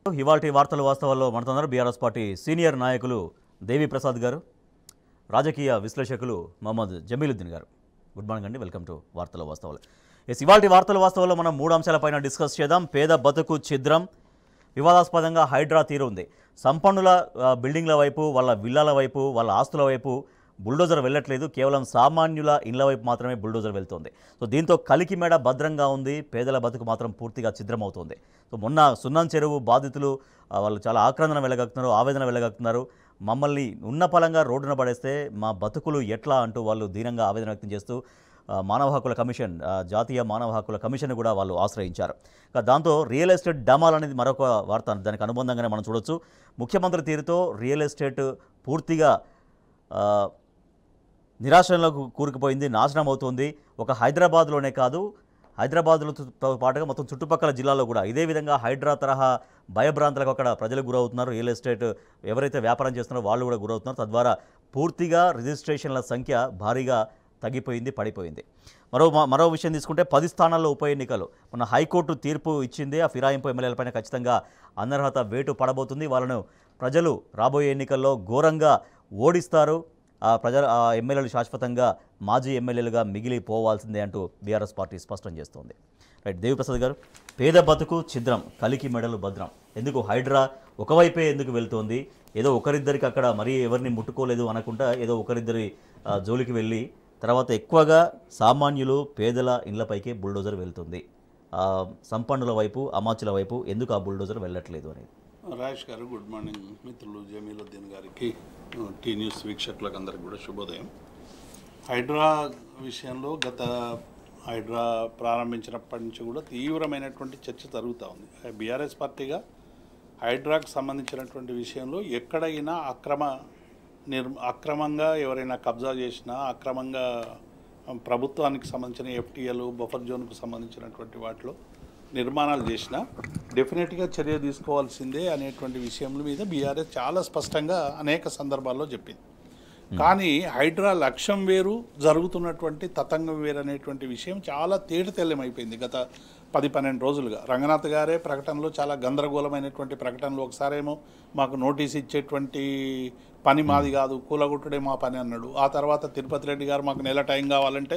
ఇవాల్టి వార్తలు వాస్తవాల్లో మనతో బీఆర్ఎస్ పార్టీ సీనియర్ నాయకులు దేవి ప్రసాద్ గారు, రాజకీయ విశ్లేషకులు మహమ్మద్ జమీలుద్దీన్ గారు. గుడ్ మార్నింగ్ అండి, వెల్కమ్ టు వార్తలు వాస్తవాలు. ఇవాల్టి వార్తలు వాస్తవాల్లో మనం 3 అంశాలపైన డిస్కస్ చేద్దాం. పేద బతుకు ఛిద్రం, వివాదాస్పదంగా హైడ్రా తీరు ఉంది. సంపన్నుల బిల్డింగ్ల వైపు, వాళ్ళ విల్లాల వైపు, వాళ్ళ ఆస్తుల వైపు బుల్డోజర్ వెళ్ళట్లేదు, కేవలం సామాన్యుల ఇళ్ల వైపు మాత్రమే బుల్డోజర్ వెళ్తుంది. సో దీంతో కలికి మేడ భద్రంగా ఉంది, పేదల బతుకు మాత్రం పూర్తిగా ఛిద్రమవుతుంది. సో మొన్న సున్నం చెరువు బాధితులు వాళ్ళు చాలా ఆక్రందన వెళ్ళగలుగుతున్నారు, ఆవేదన వెళ్ళగలుగుతున్నారు. మమ్మల్ని ఉన్న పలంగా రోడ్డున పడేస్తే మా బతుకులు ఎట్లా అంటూ వాళ్ళు దీనంగా ఆవేదన వ్యక్తం చేస్తూ మానవ హక్కుల కమిషన్, జాతీయ మానవ హక్కుల కమిషన్ కూడా వాళ్ళు ఆశ్రయించారు. దాంతో రియల్ ఎస్టేట్ డమాల్ అనేది మరొక వార్త, దానికి అనుబంధంగానే మనం చూడొచ్చు. ముఖ్యమంత్రి తీరుతో రియల్ ఎస్టేట్ పూర్తిగా నిరాశలకు కూరుకుపోయింది, నాశనం అవుతుంది. ఒక హైదరాబాద్లోనే కాదు, హైదరాబాద్తో పాటుగా మొత్తం చుట్టుపక్కల జిల్లాలో కూడా ఇదే విధంగా హైడ్రా తరహా భయభ్రాంతులకు అక్కడ ప్రజలు గురవుతున్నారు. రియల్ ఎస్టేట్ ఎవరైతే వ్యాపారం చేస్తున్నారో వాళ్ళు కూడా గురవుతున్నారు. తద్వారా పూర్తిగా రిజిస్ట్రేషన్ల సంఖ్య భారీగా తగ్గిపోయింది, పడిపోయింది. మరో విషయం తీసుకుంటే 10 స్థానాల్లో ఉప ఎన్నికలు. మన హైకోర్టు తీర్పు ఇచ్చింది. ఆ ఫిరాయింపు ఎమ్మెల్యేలపైన ఖచ్చితంగా అనర్హత వేటు పడబోతుంది. వాళ్ళను ప్రజలు రాబోయే ఎన్నికల్లో ఘోరంగా ఓడిస్తారు. ఆ ఎమ్మెల్యేలు శాశ్వతంగా మాజీ ఎమ్మెల్యేలుగా మిగిలిపోవాల్సిందే అంటూ బీఆర్ఎస్ పార్టీ స్పష్టం చేస్తోంది. రైట్, దేవిప్రసాద్ గారు, పేద బతుకు ఛిద్రం, కలికి మెడలు భద్రం. ఎందుకు హైడ్రా ఒకవైపే ఎందుకు వెళ్తోంది? ఏదో ఒకరిద్దరికి అక్కడ మరీ ఎవరిని ముట్టుకోలేదు అనకుండా ఏదో ఒకరిద్దరి జోలికి వెళ్ళి తర్వాత ఎక్కువగా సామాన్యులు పేదల ఇళ్లపైకే బుల్డోజర్ వెళ్తుంది. సంపన్నుల వైపు, అమాచుల వైపు ఎందుకు ఆ బుల్డోజర్ వెళ్ళట్లేదు అనేది. రాజేష్ గారు, గుడ్ మార్నింగ్. మిత్రులు జమీలుద్దీన్ గారికి, టీ న్యూస్ వీక్షకులకు అందరికి కూడా శుభోదయం. హైడ్రా విషయంలో హైడ్రా ప్రారంభించినప్పటి నుంచి కూడా తీవ్రమైనటువంటి చర్చ జరుగుతూ ఉంది. బీఆర్ఎస్ పార్టీగా హైడ్రాకు సంబంధించినటువంటి విషయంలో ఎక్కడైనా అక్రమంగా ఎవరైనా కబ్జా చేసినా, అక్రమంగా ప్రభుత్వానికి సంబంధించిన ఎఫ్టీఎలు, బఫర్ జోన్కు సంబంధించినటువంటి వాటిలో నిర్మాణాలు చేసినా డెఫినెట్గా చర్య తీసుకోవాల్సిందే అనేటువంటి విషయం మీద బీఆర్ఎస్ చాలా స్పష్టంగా అనేక సందర్భాల్లో చెప్పింది. కానీ హైడ్రా లక్ష్యం వేరు, జరుగుతున్నటువంటి తతంగం వేరు అనేటువంటి విషయం చాలా తేటతెల్లమైపోయింది గత 10-12 రోజులుగా. రంగనాథ్ గారే ప్రకటనలో చాలా గందరగోళమైనటువంటి ప్రకటనలు, ఒకసారేమో మాకు నోటీస్ ఇచ్చేటువంటి పని మాది కాదు, కూలగొట్టుడే మా పని అన్నాడు. ఆ తర్వాత తిరుపతి రెడ్డి గారు మాకు నెల టైం కావాలంటే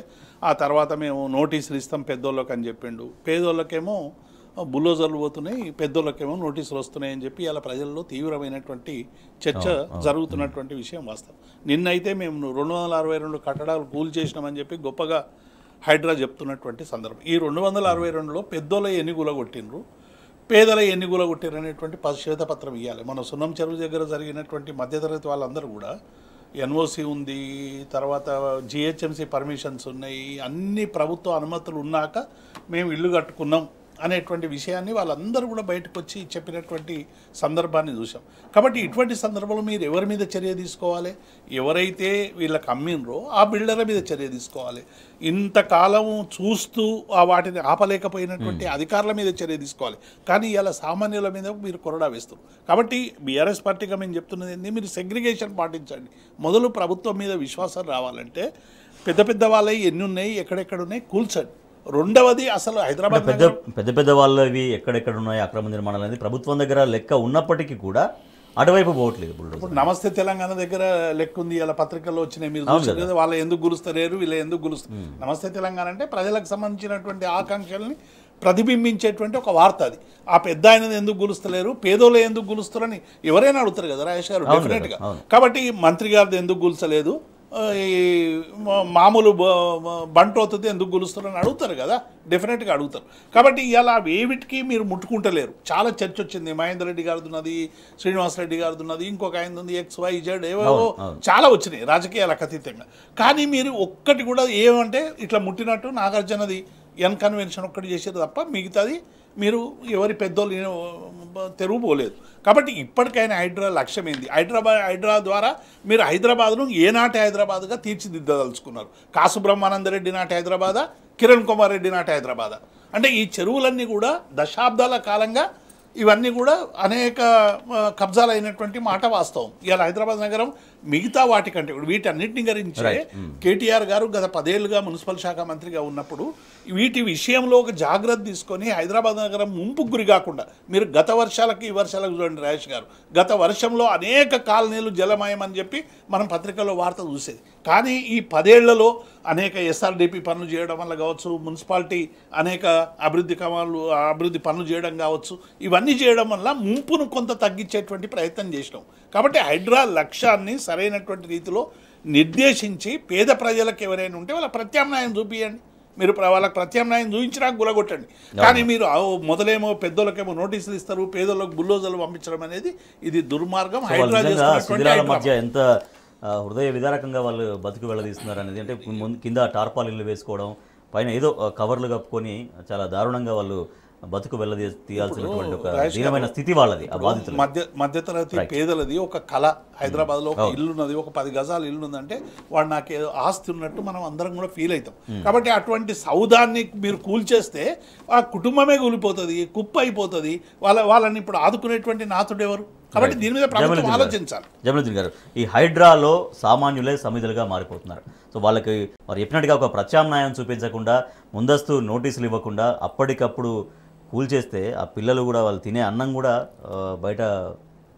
ఆ తర్వాత మేము నోటీసులు ఇస్తాం పెద్దోళ్ళకి అని చెప్పిండు. పేదోళ్ళకేమో బుల్డోజర్లు పోతున్నాయి, పెద్దోళ్ళకేమో నోటీసులు వస్తున్నాయని చెప్పి ఇలా ప్రజల్లో తీవ్రమైనటువంటి చర్చ జరుగుతున్నటువంటి విషయం వాస్తవం. నిన్నైతే మేము 262 కట్టడాలు కూల్ చేసినామని చెప్పి గొప్పగా హైడ్రా చెప్తున్నటువంటి సందర్భం. ఈ 262లో పెద్దోళ్ళ ఎన్ని గులగొట్టినరు, పేదల ఎన్ని గులగొట్టిరు అనేటువంటి శ్వేతపత్రం ఇవ్వాలి. మన సున్నం చెరువు దగ్గర జరిగినటువంటి మధ్యతరగతి వాళ్ళందరూ కూడా ఎన్ఓసి ఉంది, తర్వాత జిహెచ్ఎంసీ పర్మిషన్స్ ఉన్నాయి, అన్ని ప్రభుత్వ అనుమతులు ఉన్నాక మేము ఇల్లు కట్టుకున్నాం అనేటువంటి విషయాన్ని వాళ్ళందరూ కూడా బయటకు వచ్చి చెప్పినటువంటి సందర్భాన్ని చూసాం. కాబట్టి ఇటువంటి సందర్భంలో మీరు ఎవరి మీద చర్య తీసుకోవాలి? ఎవరైతే వీళ్ళకి అమ్మినరో ఆ బిల్డర్ల మీద చర్య తీసుకోవాలి. ఇంతకాలం చూస్తూ వాటిని ఆపలేకపోయినటువంటి అధికారుల మీద చర్య తీసుకోవాలి. కానీ ఇలా సామాన్యుల మీద మీరు కొరడా వేస్తారు. కాబట్టి బీఆర్ఎస్ పార్టీగా మేము చెప్తున్నది ఏంటి, మీరు సెగ్రిగేషన్ పాటించండి. మొదలు ప్రభుత్వం మీద విశ్వాసం రావాలంటే పెద్ద వాళ్ళవి ఎన్ని ఉన్నాయి, ఎక్కడెక్కడ ఉన్నాయి కూల్చండి. రెండవది, అసలు హైదరాబాద్ పెద్ద వాళ్ళవి ఎక్కడెక్కడ ఉన్నాయి అక్రమ నిర్మాణాలు అనేది ప్రభుత్వం దగ్గర లెక్క ఉన్నప్పటికీ కూడా అటువైపు పోవట్లేదు. ఇప్పుడు నమస్తే తెలంగాణ దగ్గర లెక్క ఉంది, ఇలా పత్రికల్లో వచ్చినాయి, మీరు చూసారు కదా. వాళ్ళు ఎందుకు గులుస్తలేరు, వీళ్ళు ఎందుకు గులుస్తారు? నమస్తే తెలంగాణ అంటే ప్రజలకు సంబంధించినటువంటి ఆకాంక్షల్ని ప్రతిబింబించేటువంటి ఒక వార్త. అది ఆ పెద్ద ఆయనది ఎందుకు గులుస్తలేరు, పేదోళ్ళు ఎందుకు గులుస్తారని ఎవరైనా అడుగుతారు కదా రాజేష్ గారు, డెఫినెట్గా. కాబట్టి మంత్రి గారిది ఎందుకు గులుసలేదు, మామూలు బంటోతుంది ఎందుకు గులుస్తారని అడుగుతారు కదా, డెఫినెట్గా అడుగుతారు. కాబట్టి ఇలా ఏవిటికి మీరు ముట్టుకుంటలేరు. చాలా చర్చ వచ్చింది, మహేందర్ రెడ్డి గారిది ఉన్నది, శ్రీనివాసరెడ్డి గారిది ఉన్నది, ఇంకొక ఆయన ఉంది, XYZ ఏవేవో చాలా వచ్చినాయి రాజకీయాలకు అతీతంగా. కానీ మీరు ఒక్కటి కూడా ఏమంటే ఇట్లా ముట్టినట్టు నాగార్జునది కన్వెన్షన్ ఒక్కటి చేసేది తప్ప మిగతాది మీరు ఎవరి పెద్దోళ్ళు తెరువు పోలేదు. కాబట్టి ఇప్పటికైనా హైడ్రా లక్ష్యం ఏంది? హైడ్రా ద్వారా మీరు హైదరాబాద్ను ఏనాటి హైదరాబాద్గా తీర్చిదిద్దదలుచుకున్నారు? కాసు బ్రహ్మానందరెడ్డి నాటి హైదరాబాదా, కిరణ్ కుమార్ రెడ్డి నాటి హైదరాబాదా? అంటే ఈ చెరువులన్నీ కూడా దశాబ్దాల కాలంగా ఇవన్నీ కూడా అనేక కబ్జాలు అయినటువంటి మాట వాస్తవం. ఇవాళ హైదరాబాద్ నగరం మిగతా వాటికంటే ఇప్పుడు వీటన్నిటిని గురించే కేటీఆర్ గారు గత 10 ఏళ్లుగా మున్సిపల్ శాఖ మంత్రిగా ఉన్నప్పుడు వీటి విషయంలో ఒక జాగ్రత్త తీసుకొని హైదరాబాద్ నగరం ముంపుకు గురి కాకుండా, మీరు గత వర్షాలకు ఈ వర్షాలకు చూడండి రాజేష్ గారు, గత వర్షంలో అనేక కాలనీలు జలమయం అని చెప్పి మనం పత్రికల్లో వార్త చూసేది. కానీ ఈ 10 ఏళ్లలో అనేక ఎస్ఆర్డిపి పనులు చేయడం వల్ల కావచ్చు, మున్సిపాలిటీ అనేక అభివృద్ధి పనులు చేయడం కావచ్చు, ఇవన్నీ చేయడం వల్ల ముంపును కొంత తగ్గించేటువంటి ప్రయత్నం చేసినాం. కాబట్టి హైడ్రా లక్ష్యాన్ని సరైనటువంటి రీతిలో నిర్దేశించి పేద ప్రజలకు ఎవరైనా ఉంటే వాళ్ళ ప్రత్యామ్నాయం చూపియండి. మీరు వాళ్ళకి ప్రత్యామ్నాయం చూపించినా గులగొట్టండి. కానీ మీరు మొదలేమో పెద్దోళ్ళకేమో నోటీసులు ఇస్తారు, పేదోళ్ళకి బుల్లోజర్లు పంపించడం అనేది ఇది దుర్మార్గం. హైడ్రా మధ్య ఎంత హృదయ విదారకంగా వాళ్ళు బతుకు వెళ్ళదీస్తున్నారు అనేది, అంటే కింద టార్పాలిన్లు వేసుకోవడం, పైన ఏదో కవర్లు కప్పుకొని చాలా దారుణంగా వాళ్ళు బతుకు తీయాల్సినటువంటి ఒక దీనమైన స్థితి వాళ్ళది. ఆ బాధితులు మధ్యతరగతి పేదలది ఒక కళ. హైదరాబాద్లో ఒక ఇల్లు ఉన్నది, ఒక 10 గజాల ఇల్లు ఉందంటే వాడు నాకు ఏదో ఆస్తి ఉన్నట్టు మనం అందరం కూడా ఫీల్ అవుతాం. కాబట్టి అటువంటి సౌదాన్ని మీరు కూల్చేస్తే ఆ కుటుంబమే కూలిపోతుంది, కుప్ప అయిపోతుంది. వాళ్ళని ఇప్పుడు ఆదుకునేటువంటి నాథుడు ఎవరు? కాబట్టి దీని మీద ప్రభుత్వం ఆలోచించాలి. జమలుద్దీన్ గారు, ఈ హైడ్రాలో సామాన్యులే సమిధులుగా మారిపోతున్నారు. సో వాళ్ళకి మరి చెప్పినట్టుగా ఒక ప్రత్యామ్నాయం చూపించకుండా, ముందస్తు నోటీసులు ఇవ్వకుండా అప్పటికప్పుడు కూల్చేస్తే ఆ పిల్లలు కూడా వాళ్ళు తినే అన్నం కూడా బయట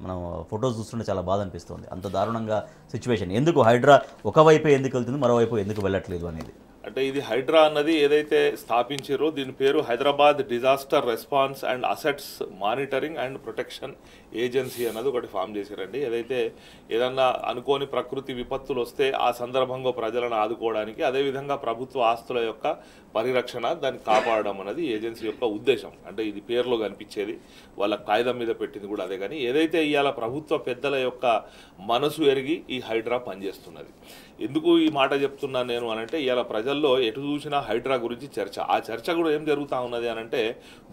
మనం ఫొటోస్ చూస్తుంటే చాలా బాధ అనిపిస్తుంది. అంత దారుణంగా సిచ్యువేషన్. ఎందుకు హైడ్రా ఒకవైపే ఎందుకు వెళ్తుంది, మరోవైపు ఎందుకు వెళ్ళట్లేదు అనేది? అంటే ఇది హైడ్రా అన్నది ఏదైతే స్థాపించారో దీని పేరు Hyderabad disaster response and assets monitoring and protection agency అన్నది ఒకటి ఫామ్ చేశారండి. ఏదైతే ఏదన్నా అనుకోని ప్రకృతి విపత్తులు వస్తే ఆ సందర్భంగా ప్రజలను ఆదుకోవడానికి, అదేవిధంగా ప్రభుత్వ ఆస్తుల యొక్క పరిరక్షణ, దాన్ని కాపాడడం అన్నది ఏజెన్సీ యొక్క ఉద్దేశం. అంటే ఇది పేరులో కనిపించేది, వాళ్ళ కాగితం మీద పెట్టింది కూడా అదే. కానీ ఏదైతే ఇవాళ ప్రభుత్వ పెద్దల యొక్క మనసు ఎరిగి ఈ హైడ్రా పనిచేస్తున్నది. ఎందుకు ఈ మాట చెప్తున్నాను నేను అనంటే, ఇవాళ ప్రజల్లో ఎటు చూసినా హైడ్రా గురించి చర్చ. ఆ చర్చ కూడా ఏం జరుగుతూ ఉన్నది అనంటే,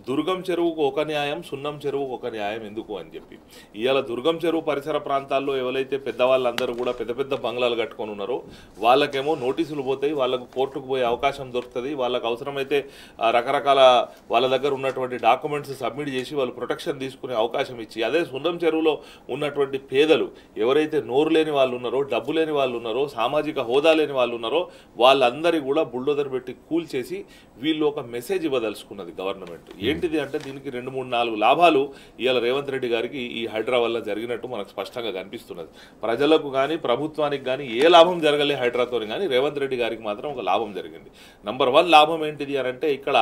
దుర్గం చెరువుకు ఒక న్యాయం, సున్నం చెరువుకు ఒక న్యాయం ఎందుకు అని చెప్పి. ఇవాళ దుర్గం చెరువు పరిసర ప్రాంతాల్లో ఎవరైతే పెద్దవాళ్ళందరూ కూడా పెద్ద పెద్ద బంగ్లాలు కట్టుకొని ఉన్నారో వాళ్ళకేమో నోటీసులు పోతాయి, వాళ్ళకు కోర్టుకు పోయే అవకాశం దొరుకుతుంది. వాళ్ళకు అవసరమైతే రకరకాల వాళ్ళ దగ్గర ఉన్నటువంటి డాక్యుమెంట్స్ సబ్మిట్ చేసి వాళ్ళు ప్రొటెక్షన్ తీసుకునే అవకాశం ఇచ్చి, అదే సున్నం చెరువులో ఉన్నటువంటి పేదలు ఎవరైతే నోరు లేని వాళ్ళు ఉన్నారో, డబ్బు లేని వాళ్ళు ఉన్నారో, సామాజిక హోదా లేని వాళ్ళు ఉన్నారో వాళ్ళందరి కూడా బుల్డోజర్ పెట్టి కూల్చేసి వీళ్ళు ఒక మెసేజ్ ఇవ్వదలుచుకున్నది గవర్నమెంట్. ఏంటిది అంటే, దీనికి 2-3-4 లాభాలు ఇవాళ రేవంత్ రెడ్డి గారికి ఈ హైడ్రా వల్ల జరిగినట్టు మనకు స్పష్టంగా కనిపిస్తున్నది. ప్రజలకు కానీ ప్రభుత్వానికి కానీ ఏ లాభం జరగలే హైడ్రాతో, కానీ రేవంత్ రెడ్డి గారికి మాత్రం ఒక లాభం జరిగింది. నంబర్ 1 లాభం ఏంటిది అని అంటే, ఇక్కడ